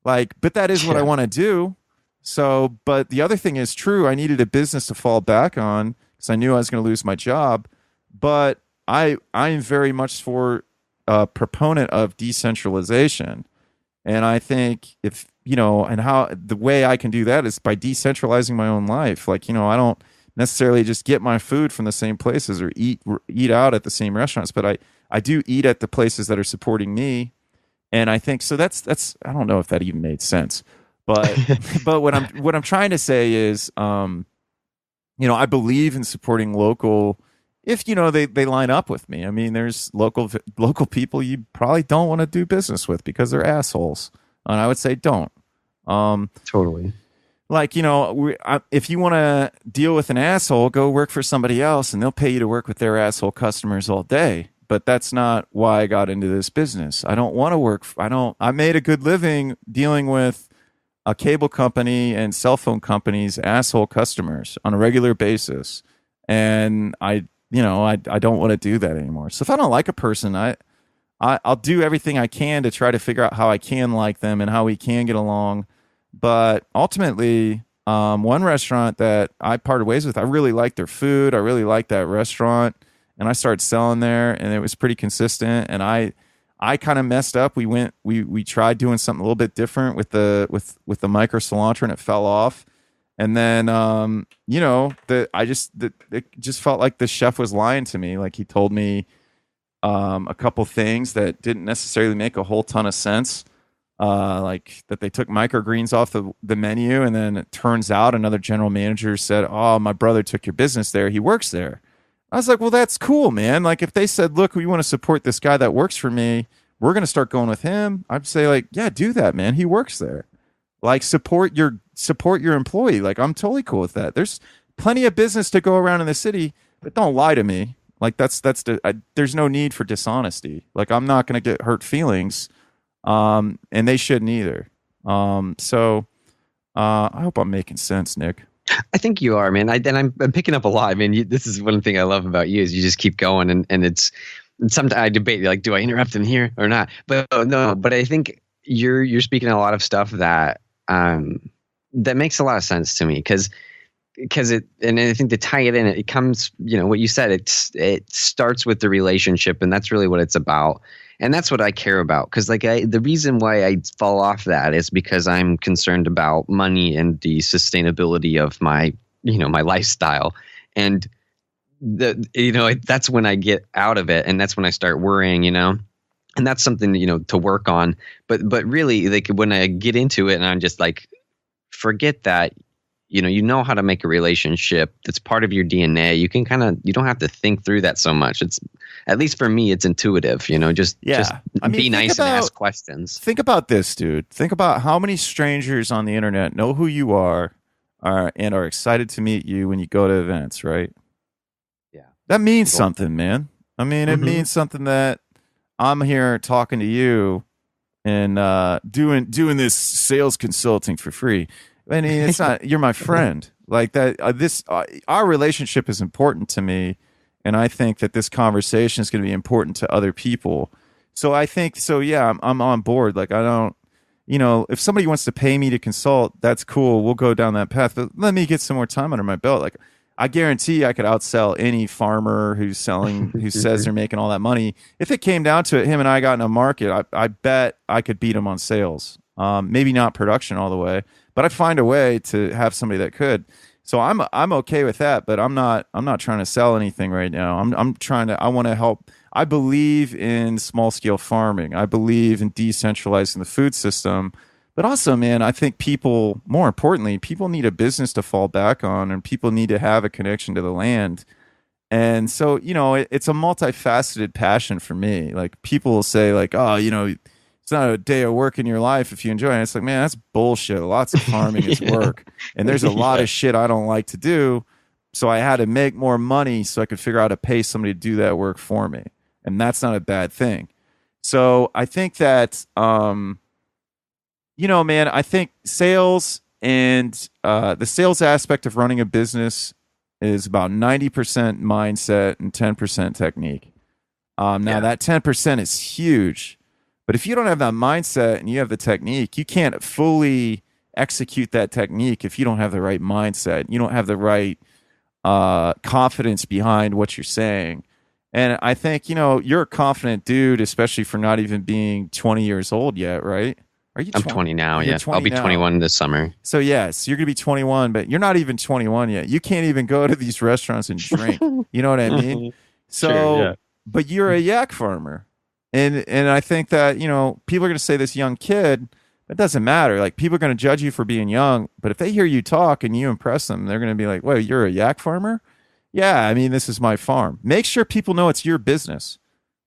Speaker 2: Like, but that is what I want to do. So, but the other thing is true. I needed a business to fall back on because I knew I was going to lose my job. But I'm very much for a proponent of decentralization. And I think and how the way I can do that is by decentralizing my own life. Like, I don't necessarily just get my food from the same places or eat out at the same restaurants, but I do eat at the places that are supporting me. And I think so I don't know if that even made sense, but but what I'm trying to say is, I believe in supporting local. If they line up with me. I mean, there's local people you probably don't want to do business with because they're assholes, and I would say don't.
Speaker 1: Totally.
Speaker 2: Like, if you want to deal with an asshole, go work for somebody else, and they'll pay you to work with their asshole customers all day. But that's not why I got into this business. I don't want to work. I made a good living dealing with a cable company and cell phone companies' asshole customers on a regular basis, and I don't want to do that anymore. So if I don't like a person, I'll do everything I can to try to figure out how I can like them and how we can get along. But ultimately, One restaurant that I parted ways with, I really liked their food. I really liked that restaurant, and I started selling there, and it was pretty consistent. And I kind of messed up. We tried doing something a little bit different with the micro cilantro, and it fell off. And then it just felt like the chef was lying to me. Like he told me a couple things that didn't necessarily make a whole ton of sense. Like that they took microgreens off the menu, and then it turns out another general manager said, "Oh, my brother took your business there. He works there." I was like, "Well, that's cool, man." Like if they said, "Look, we want to support this guy that works for me. We're going to start going with him." I'd say like, "Yeah, do that, man. He works there. Like support your employee." Like I'm totally cool with that. There's plenty of business to go around in the city, but don't lie to me. Like there's no need for dishonesty. Like I'm not going to get hurt feelings. And they shouldn't either. I hope I'm making sense, Nick.
Speaker 1: I think you are, man. I'm picking up a lot. I mean, this is one thing I love about you is you just keep going, and it's sometimes I debate like, do I interrupt him here or not? But no. But I think you're speaking a lot of stuff that that makes a lot of sense to me because it, and I think to tie it in, it comes, what you said. It starts with the relationship, and that's really what it's about. And that's what I care about, because the reason why I fall off that is because I'm concerned about money and the sustainability of my my lifestyle, and that's when I get out of it, and that's when I start worrying, and that's something to work on. But really, like when I get into it, and I'm just like, forget that. You know how to make a relationship. That's part of your DNA. You can you don't have to think through that so much. It's, at least for me, it's intuitive, just be nice and ask questions.
Speaker 2: Think about this, dude. Think about how many strangers on the internet know who you are and are excited to meet you when you go to events, right?
Speaker 1: Yeah.
Speaker 2: That means something, man. I mean, it means something that I'm here talking to you and doing this sales consulting for free. I mean, it's not, you're my friend. Like that, our relationship is important to me. And I think that this conversation is going to be important to other people. So I think, yeah, I'm on board. Like I don't, if somebody wants to pay me to consult, that's cool. We'll go down that path. But let me get some more time under my belt. Like I guarantee I could outsell any farmer who says they're making all that money. If it came down to it, him and I got in a market, I bet I could beat him on sales. Maybe not production all the way, but I'd find a way to have somebody that could. So I'm okay with that, but I'm not trying to sell anything right now. I want to help. I believe in small scale farming. I believe in decentralizing the food system, but also, man, I think more importantly, people need a business to fall back on, and people need to have a connection to the land. And so, it's a multifaceted passion for me. Like people will say like, oh, it's not a day of work in your life if you enjoy it. It's like, man, that's bullshit. Lots of farming is work. And there's a lot of shit I don't like to do. So I had to make more money so I could figure out how to pay somebody to do that work for me. And that's not a bad thing. So I think that, man, I think sales and the sales aspect of running a business is about 90% mindset and 10% technique. Now that 10% is huge. But if you don't have that mindset and you have the technique, you can't fully execute that technique if you don't have the right mindset. You don't have the right confidence behind what you're saying. And I think, you're a confident dude, especially for not even being 20 years old yet, right? Are you 20?
Speaker 1: I'm 20 now, yeah.
Speaker 2: 20
Speaker 1: I'll be 21 this summer.
Speaker 2: So, yes, you're going to be 21, but you're not even 21 yet. You can't even go to these restaurants and drink. You know what I mean? So,
Speaker 1: sure, yeah.
Speaker 2: But you're a yak farmer. And I think that, people are going to say this young kid, it doesn't matter. Like people are going to judge you for being young, but if they hear you talk and you impress them, they're going to be like, wait, you're a yak farmer? Yeah, I mean, this is my farm. Make sure people know it's your business.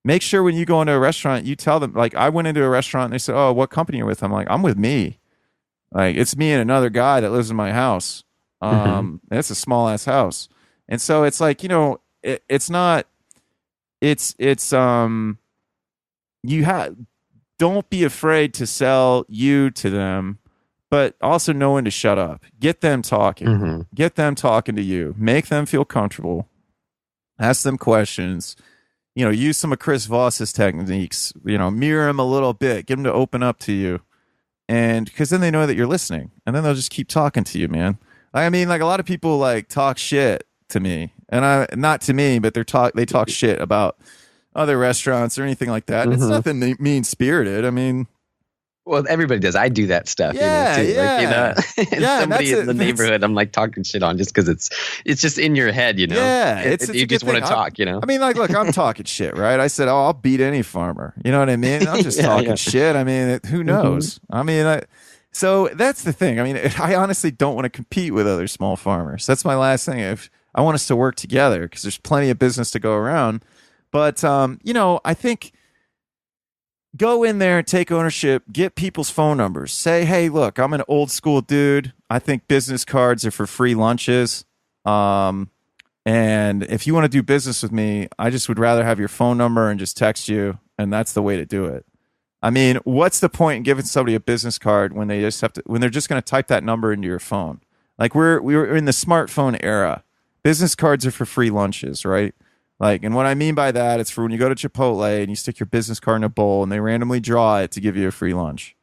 Speaker 2: Make sure when you go into a restaurant, you tell them, like I went into a restaurant and they said, oh, what company are you with? I'm like, I'm with me. Like it's me and another guy that lives in my house. And it's a small ass house. And so it's like, don't be afraid to sell you to them, but also know when to shut up. Get them talking. Get them talking to you. Make them feel comfortable. Ask them questions. Use some of Chris Voss's techniques. Mirror them a little bit. Get them to open up to you, and because then they know that you're listening, and then they'll just keep talking to you, man. I mean, like a lot of people like talk shit to me, and I not to me, but they talk shit about other restaurants or anything like that. And it's
Speaker 1: Hmm.
Speaker 2: nothing mean spirited. I mean,
Speaker 1: Well, everybody does. I do that stuff,
Speaker 2: yeah,
Speaker 1: too. Like,
Speaker 2: yeah,
Speaker 1: and
Speaker 2: yeah, and
Speaker 1: somebody
Speaker 2: that's
Speaker 1: in the
Speaker 2: it. That's
Speaker 1: neighborhood, I'm like talking shit on just because it's just in your head,
Speaker 2: yeah, it's
Speaker 1: You
Speaker 2: a good
Speaker 1: just want
Speaker 2: thing.
Speaker 1: to talk,
Speaker 2: I mean, like, look, I'm talking shit, right? I said, oh, I'll beat any farmer. You know what I mean? I'm just
Speaker 1: Yeah,
Speaker 2: talking
Speaker 1: yeah.
Speaker 2: shit. I mean, who
Speaker 1: Hmm.
Speaker 2: knows? I mean, so that's the thing. I mean, I honestly don't want to compete with other small farmers. That's my last thing. If I want us to work together because there's plenty of business to go around. But I think go in there and take ownership, get people's phone numbers. Say, hey, look, I'm an old school dude. I think business cards are for free lunches. Um, and if you want to do business with me, I just would rather have your phone number and just text you. And that's the way to do it. I mean, what's the point in giving somebody a business card when when they're just going to type that number into your phone? Like we were in the smartphone era. Business cards are for free lunches, right? Like, and what I mean by that, it's for when you go to Chipotle and you stick your business card in a bowl and they randomly draw it to give you a free lunch.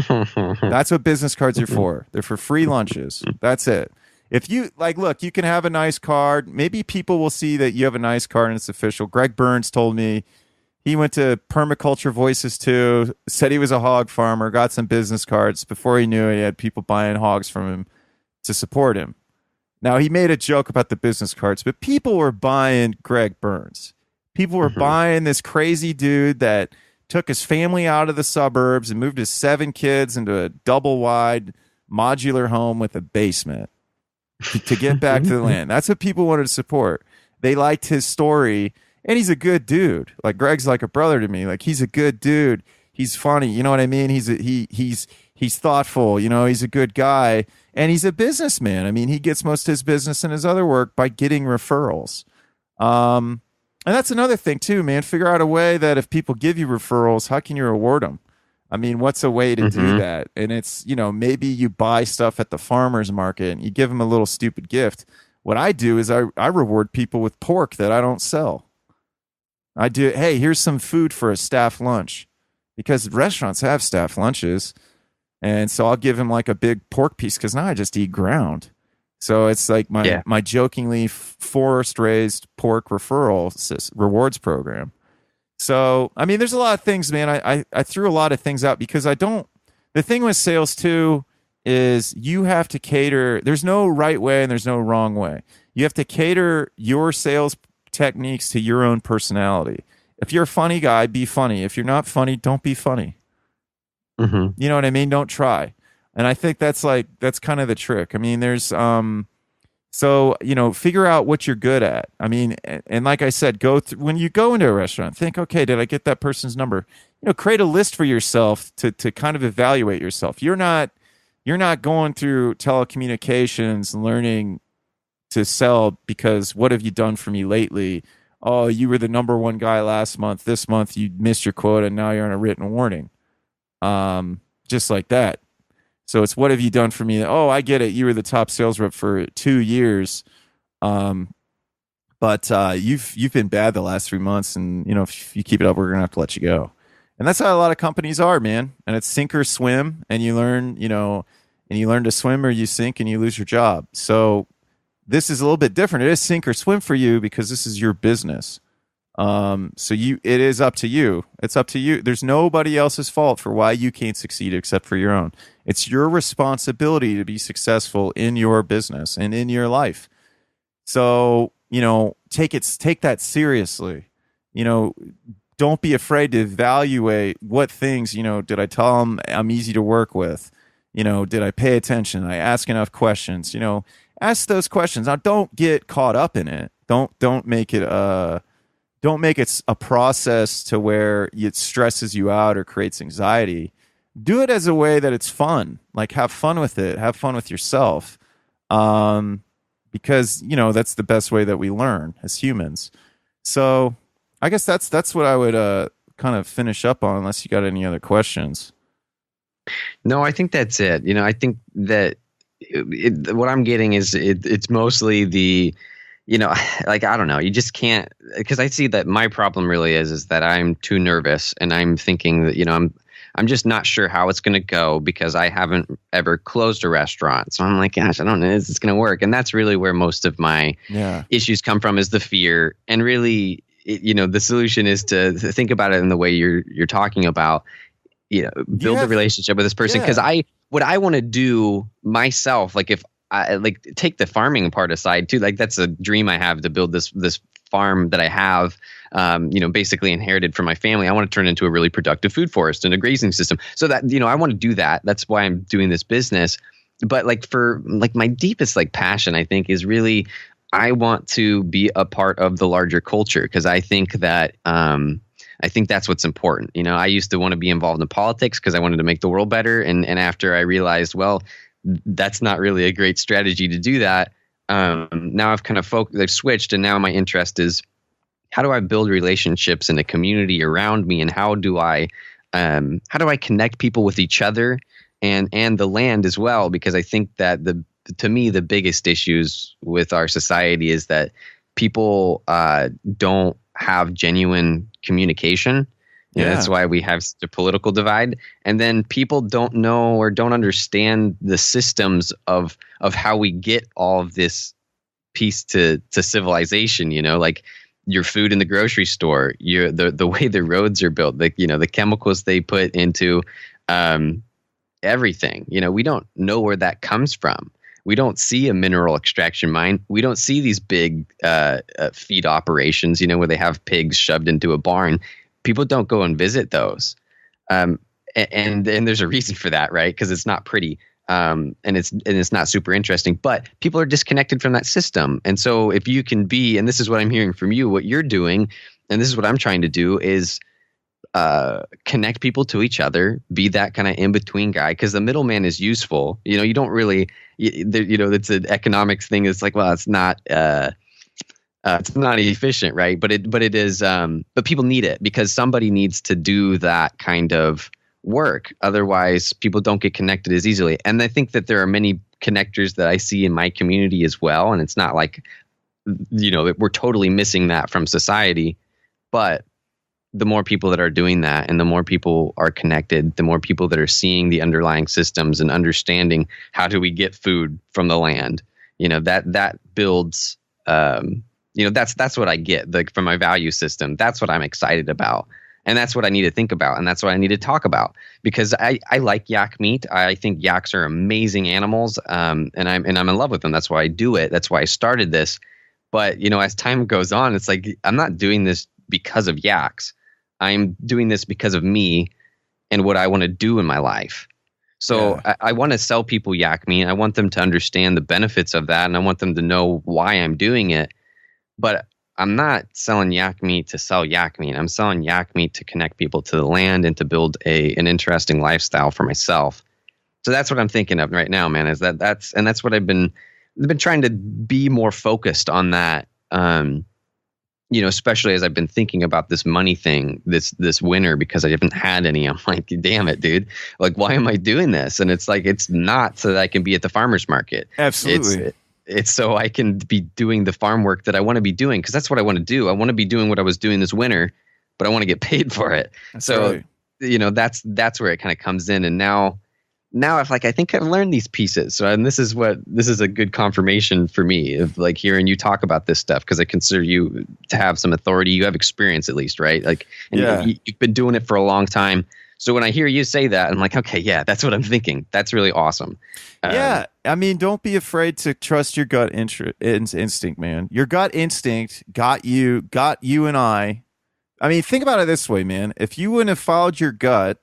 Speaker 2: That's what business cards are for. They're for free lunches. That's it. If you like, look, you can have a nice card. Maybe people will see that you have a nice card and it's official. Greg Burns told me he went to Permaculture Voices too, said he was a hog farmer, got some business cards. Before he knew it, he had people buying hogs from him to support him. Now, he made a joke about the business cards, but people were buying Greg Burns. People were
Speaker 1: Hmm.
Speaker 2: buying this crazy dude that took his family out of the suburbs and moved his 7 kids into a double wide modular home with a basement to get back to the land. That's what people wanted to support. They liked his story, and he's a good dude. Like Greg's like a brother to me. Like he's a good dude. He's funny. You know what I mean? He's thoughtful. You know, he's a good guy, and he's a businessman. I mean, he gets most of his business and his other work by getting referrals. And that's another thing too, man. Figure out a way that if people give you referrals, how can you reward them? I mean, what's a way to do
Speaker 1: Hmm.
Speaker 2: that? And it's, maybe you buy stuff at the farmer's market and you give them a little stupid gift. What I do is I reward people with pork that I don't sell. I do, hey, here's some food for a staff lunch because restaurants have staff lunches. And so I'll give him like a big pork piece because now I just eat ground. So it's like my,
Speaker 1: Yeah.
Speaker 2: my jokingly forest raised pork rewards program. So, I mean, there's a lot of things, man. I threw a lot of things out because the thing with sales too is you have to cater. There's no right way and there's no wrong way. You have to cater your sales techniques to your own personality. If you're a funny guy, be funny. If you're not funny, don't be funny.
Speaker 1: Hmm.
Speaker 2: You know what I mean? Don't try. And I think that's kind of the trick. I mean, there's so, figure out what you're good at. I mean, and like I said, when you go into a restaurant, think, okay, did I get that person's number? Create a list for yourself to kind of evaluate yourself. You're not going through telecommunications and learning to sell because what have you done for me lately? Oh, you were the number one guy last month. This month you missed your quota and now you're on a written warning. Just like that. So it's what have you done for me? Oh, I get it. You were the top sales rep for 2 years, um, but you've been bad the last 3 months, and if you keep it up, we're gonna have to let you go. And that's how a lot of companies are, man. And it's sink or swim, and you learn, and you learn to swim or you sink, and you lose your job. So this is a little bit different. It is sink or swim for you because this is your business. So it is up to you. It's up to you. There's nobody else's fault for why you can't succeed except for your own. It's your responsibility to be successful in your business and in your life. So, take that seriously. Don't be afraid to evaluate what things, did I tell them I'm easy to work with? Did I pay attention? I ask enough questions, ask those questions. Now don't get caught up in it. Don't make it a process to where it stresses you out or creates anxiety. Do it as a way that it's fun. Like have fun with it. Have fun with yourself. Because that's the best way that we learn as humans. So I guess that's what I would kind of finish up on, unless you got any other questions.
Speaker 1: No, I think that's it. I think that what I'm getting is it's mostly the, like, I don't know, you just can't, because I see that my problem really is that I'm too nervous and I'm thinking that, I'm just not sure how it's going to go because I haven't ever closed a restaurant. So I'm like, gosh, I don't know, is this going to work? And that's really where most of my issues come from, is the fear. And really, the solution is to think about it in the way you're talking about, build a relationship with this person. Because what I want to do myself, like if I like take the farming part aside too, like that's a dream I have, to build this farm that I have, basically inherited from my family. I want to turn it into a really productive food forest and a grazing system. So that, I want to do that. That's why I'm doing this business. But like for like my deepest like passion, I think, is really, I want to be a part of the larger culture, because I think that I think that's what's important. I used to want to be involved in politics because I wanted to make the world better. And after I realized, well, that's not really a great strategy to do that. Now I've kind of I've switched, and now my interest is, how do I build relationships in a community around me, and how do I connect people with each other and the land as well? Because I think that to me the biggest issues with our society is that people don't have genuine communication. That's why we have such a political divide. And then people don't know or don't understand the systems of how we get all of this piece to civilization, like your food in the grocery store, the way the roads are built, the chemicals they put into everything. We don't know where that comes from. We don't see a mineral extraction mine. We don't see these big feed operations, where they have pigs shoved into a barn. People don't go and visit those. And there's a reason for that, right? Because it's not pretty. And it's not super interesting, but people are disconnected from that system. And so if you can be, and this is what I'm hearing from you, what you're doing, and this is what I'm trying to do, is connect people to each other, be that kind of in-between guy, because the middleman is useful. You don't really, it's an economics thing. It's like, well, it's not efficient, right? But it is, but people need it, because somebody needs to do that kind of work. Otherwise, people don't get connected as easily. And I think that there are many connectors that I see in my community as well. And it's not like, we're totally missing that from society. But the more people that are doing that, and the more people are connected, the more people that are seeing the underlying systems and understanding how do we get food from the land, that builds, that's what I get, like, from my value system. That's what I'm excited about. And that's what I need to think about. And that's what I need to talk about, because I like yak meat. I think yaks are amazing animals. And I'm in love with them. That's why I do it. That's why I started this. But, as time goes on, it's like, I'm not doing this because of yaks. I'm doing this because of me and what I want to do in my life. So I want to sell people yak meat. I want them to understand the benefits of that. And I want them to know why I'm doing it. But I'm not selling yak meat to sell yak meat. I'm selling yak meat to connect people to the land and to build an interesting lifestyle for myself. So that's what I'm thinking of right now, man, is that's what I've been trying to be more focused on that. Especially as I've been thinking about this money thing this winter, because I haven't had any. I'm like, damn it, dude. Like, why am I doing this? And it's like, it's not so that I can be at the farmer's market.
Speaker 2: Absolutely.
Speaker 1: It's so I can be doing the farm work that I want to be doing, because that's what I want to do. I want to be doing what I was doing this winter, but I want to get paid for it. That's right. That's where it kind of comes in. And now I think I've learned these pieces. So, and this is a good confirmation for me of like hearing you talk about this stuff, because I consider you to have some authority. You have experience, at least, right? Like, and you've been doing it for a long time. So when I hear you say that, I'm like, okay, yeah, that's what I'm thinking. That's really awesome.
Speaker 2: I mean, don't be afraid to trust your gut instinct, man. Your gut instinct got you and I. I mean, think about it this way, man. If you wouldn't have followed your gut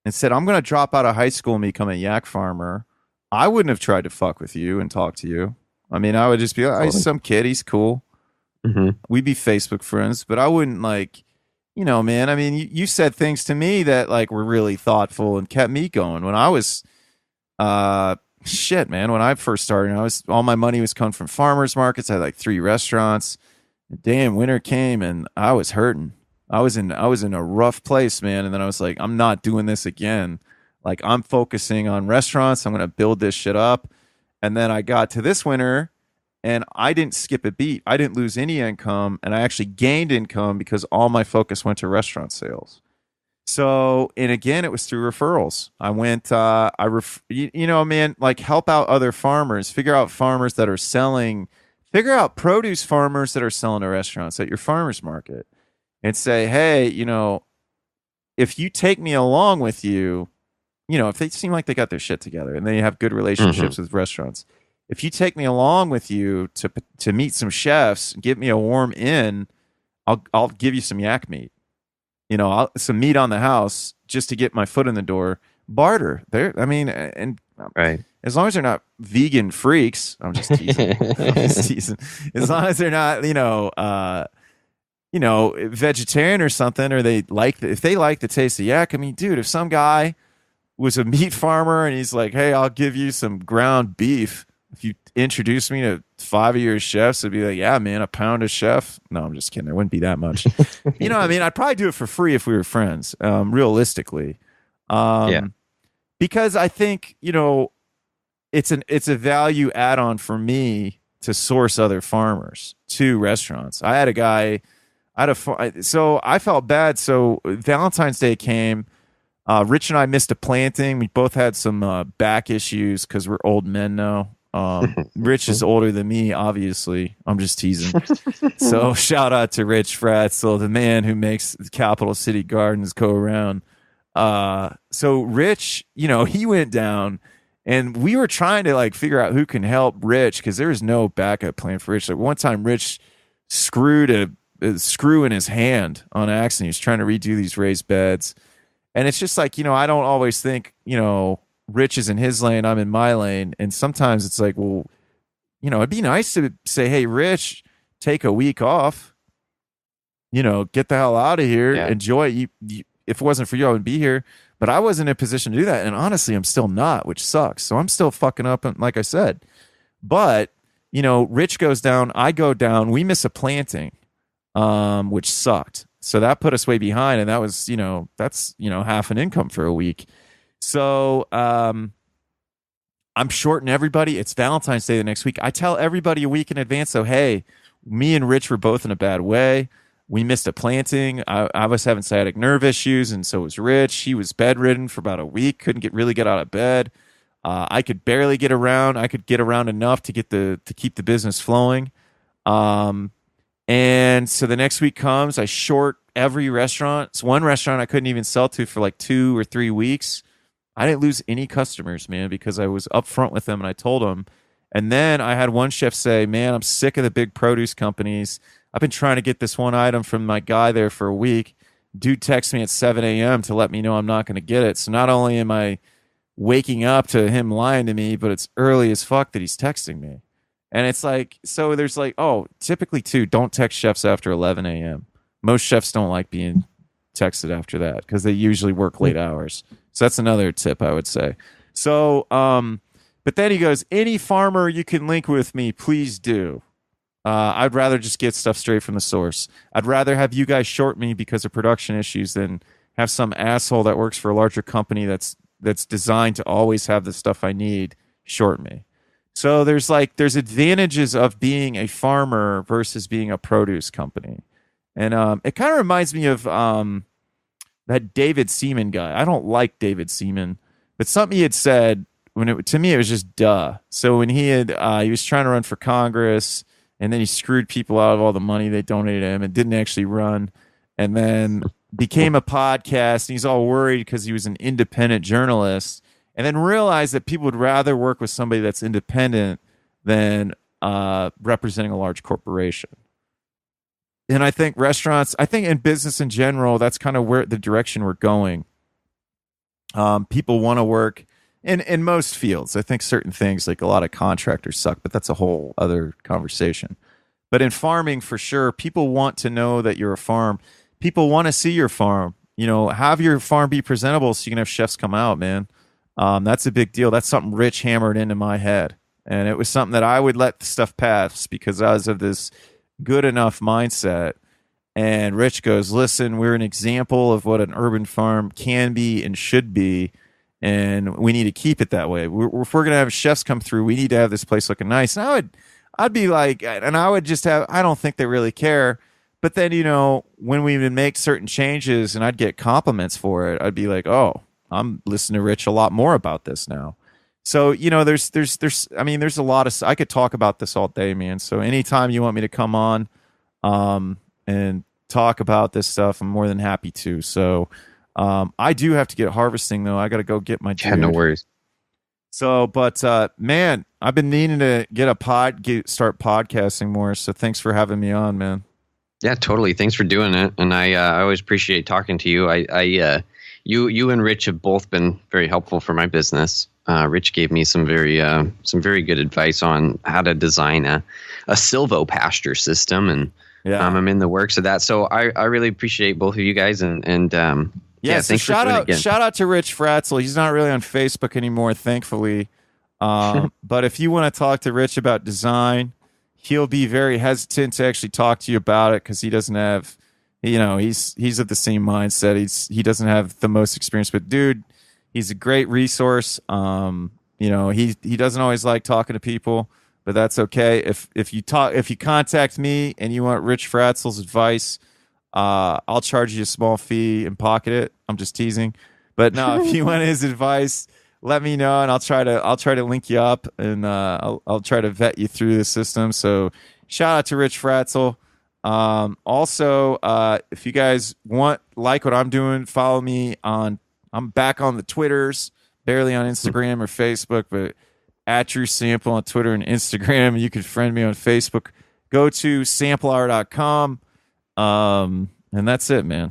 Speaker 2: and said, I'm going to drop out of high school and become a yak farmer, I wouldn't have tried to fuck with you and talk to you. I mean, I would just be like, he's some kid, he's cool. Mm-hmm. We'd be Facebook friends, but I wouldn't man, I mean, you said things to me that like were really thoughtful and kept me going. When I was, man, when I first started, all my money was coming from farmers markets. I had like 3 restaurants. Damn, winter came and I was hurting. I was in a rough place, man. And then I was like, I'm not doing this again. Like, I'm focusing on restaurants. I'm going to build this shit up. And then I got to this winter and I didn't skip a beat. I didn't lose any income, and I actually gained income because all my focus went to restaurant sales. So, and again, it was through referrals. I went, man, like help out other farmers, figure out farmers that are selling, figure out produce farmers that are selling to restaurants at your farmer's market and say, hey, if you take me along with you, if they seem like they got their shit together and they have good relationships with restaurants, if you take me along with you to meet some chefs, give me a warm in, I'll give you some yak meat, some meat on the house just to get my foot in the door. Barter there. I mean, and
Speaker 1: Right.
Speaker 2: as long as they're not vegan freaks, I'm just teasing. I'm just teasing. As long as they're not, vegetarian or something, or if they like the taste of yak. I mean, dude, if some guy was a meat farmer and he's like, hey, I'll give you some ground beef if you introduce me to 5 of your chefs, it'd be like, yeah, man, a pound a chef. No, I'm just kidding. It wouldn't be that much. You know what I mean? I'd probably do it for free if we were friends, realistically.
Speaker 1: Yeah.
Speaker 2: Because I think, it's a value add-on for me to source other farmers to restaurants. I had a guy, so I felt bad. So Valentine's Day came. Rich and I missed a planting. We both had some back issues because we're old men now. Rich is older than me, obviously. I'm just teasing. So shout out to Rich Fratzel, the man who makes Capital City Gardens go around. So Rich, he went down, and we were trying to figure out who can help Rich because there was no backup plan for Rich. Like one time, Rich screwed a screw in his hand on accident. He was trying to redo these raised beds. And it's just I don't always think, Rich is in his lane, I'm in my lane. And sometimes it's like, well, it'd be nice to say, hey, Rich, take a week off, get the hell out of here. Yeah. Enjoy. If it wasn't for you, I wouldn't be here. But I wasn't in a position to do that. And honestly, I'm still not, which sucks. So I'm still fucking up, like I said. But, Rich goes down, I go down, we miss a planting, which sucked. So that put us way behind, and that was, that's, half an income for a week. So I'm shorting everybody. It's Valentine's Day the next week. I tell everybody a week in advance, so, hey, me and Rich were both in a bad way. We missed a planting. I was having sciatic nerve issues, and so was Rich. He was bedridden for about a week, couldn't really get out of bed. I could barely get around. I could get around enough to keep the business flowing. And so the next week comes, I short every restaurant. It's one restaurant I couldn't even sell to for 2 or 3 weeks. I didn't lose any customers, man, because I was upfront with them and I told them. And then I had one chef say, man, I'm sick of the big produce companies. I've been trying to get this one item from my guy there for a week. Dude texts me at 7 a.m. to let me know I'm not going to get it. So not only am I waking up to him lying to me, but it's early as fuck that he's texting me. And it's so there's typically too, don't text chefs after 11 a.m. Most chefs don't like being texted after that because they usually work late hours. So that's another tip I would say. So, but then he goes, any farmer you can link with me, please do. I'd rather just get stuff straight from the source. I'd rather have you guys short me because of production issues than have some asshole that works for a larger company that's designed to always have the stuff I need short me. So there's advantages of being a farmer versus being a produce company. And it kind of reminds me of that David Seaman guy. I don't like David Seaman, but something he had said to me, it was just duh. So when he was trying to run for Congress, and then he screwed people out of all the money they donated to him and didn't actually run, and then became a podcast, and he's all worried because he was an independent journalist, and then realized that people would rather work with somebody that's independent than representing a large corporation. And I think in business in general, that's kind of where the direction we're going. People want to work in most fields. I think certain things, like a lot of contractors suck, but that's a whole other conversation. But in farming, for sure, people want to know that you're a farm. People want to see your farm. Have your farm be presentable so you can have chefs come out, man. That's a big deal. That's something Rich hammered into my head. And it was something that I would let the stuff pass because I was of this good enough mindset. And Rich goes, listen, we're an example of what an urban farm can be and should be. And we need to keep it that way. If we're going to have chefs come through, we need to have this place looking nice. And I'd be like, and I would just have, I don't think they really care, But then, when we would make certain changes and I'd get compliments for it, I'd be like, oh, I'm listening to Rich a lot more about this now. So, there's a lot of, I could talk about this all day, man. So anytime you want me to come on, and talk about this stuff, I'm more than happy to. So, I do have to get harvesting though. I got to go get my dude.
Speaker 1: Yeah, no worries.
Speaker 2: So, but man, I've been needing to start podcasting more. So thanks for having me on, man.
Speaker 1: Yeah, totally. Thanks for doing it. And I always appreciate talking to you. You and Rich have both been very helpful for my business. Rich gave me some very good advice on how to design a silvo pasture system, and I'm in the works of that. So I really appreciate both of you guys, and
Speaker 2: so
Speaker 1: thanks for doing it again.
Speaker 2: Shout out to Rich Fratzel. He's not really on Facebook anymore, thankfully. But if you want to talk to Rich about design, he'll be very hesitant to actually talk to you about it because he doesn't have, he's of the same mindset. He doesn't have the most experience, but dude, he's a great resource. He doesn't always like talking to people, but that's okay. If you contact me and you want Rich Fratzel's advice, I'll charge you a small fee and pocket it. I'm just teasing, but no, if you want his advice, let me know, and I'll try to link you up, and I'll try to vet you through the system. So shout out to Rich Fratzel. Also, if you guys like what I'm doing, follow me I'm back on the Twitters, barely on Instagram or Facebook, but at Drew Sample on Twitter and Instagram. You can friend me on Facebook. Go to samplehour.com. And that's it, man.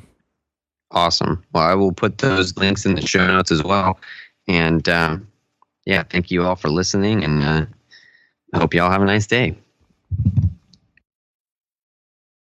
Speaker 1: Awesome. Well, I will put those links in the show notes as well. And thank you all for listening, and I hope you all have a nice day.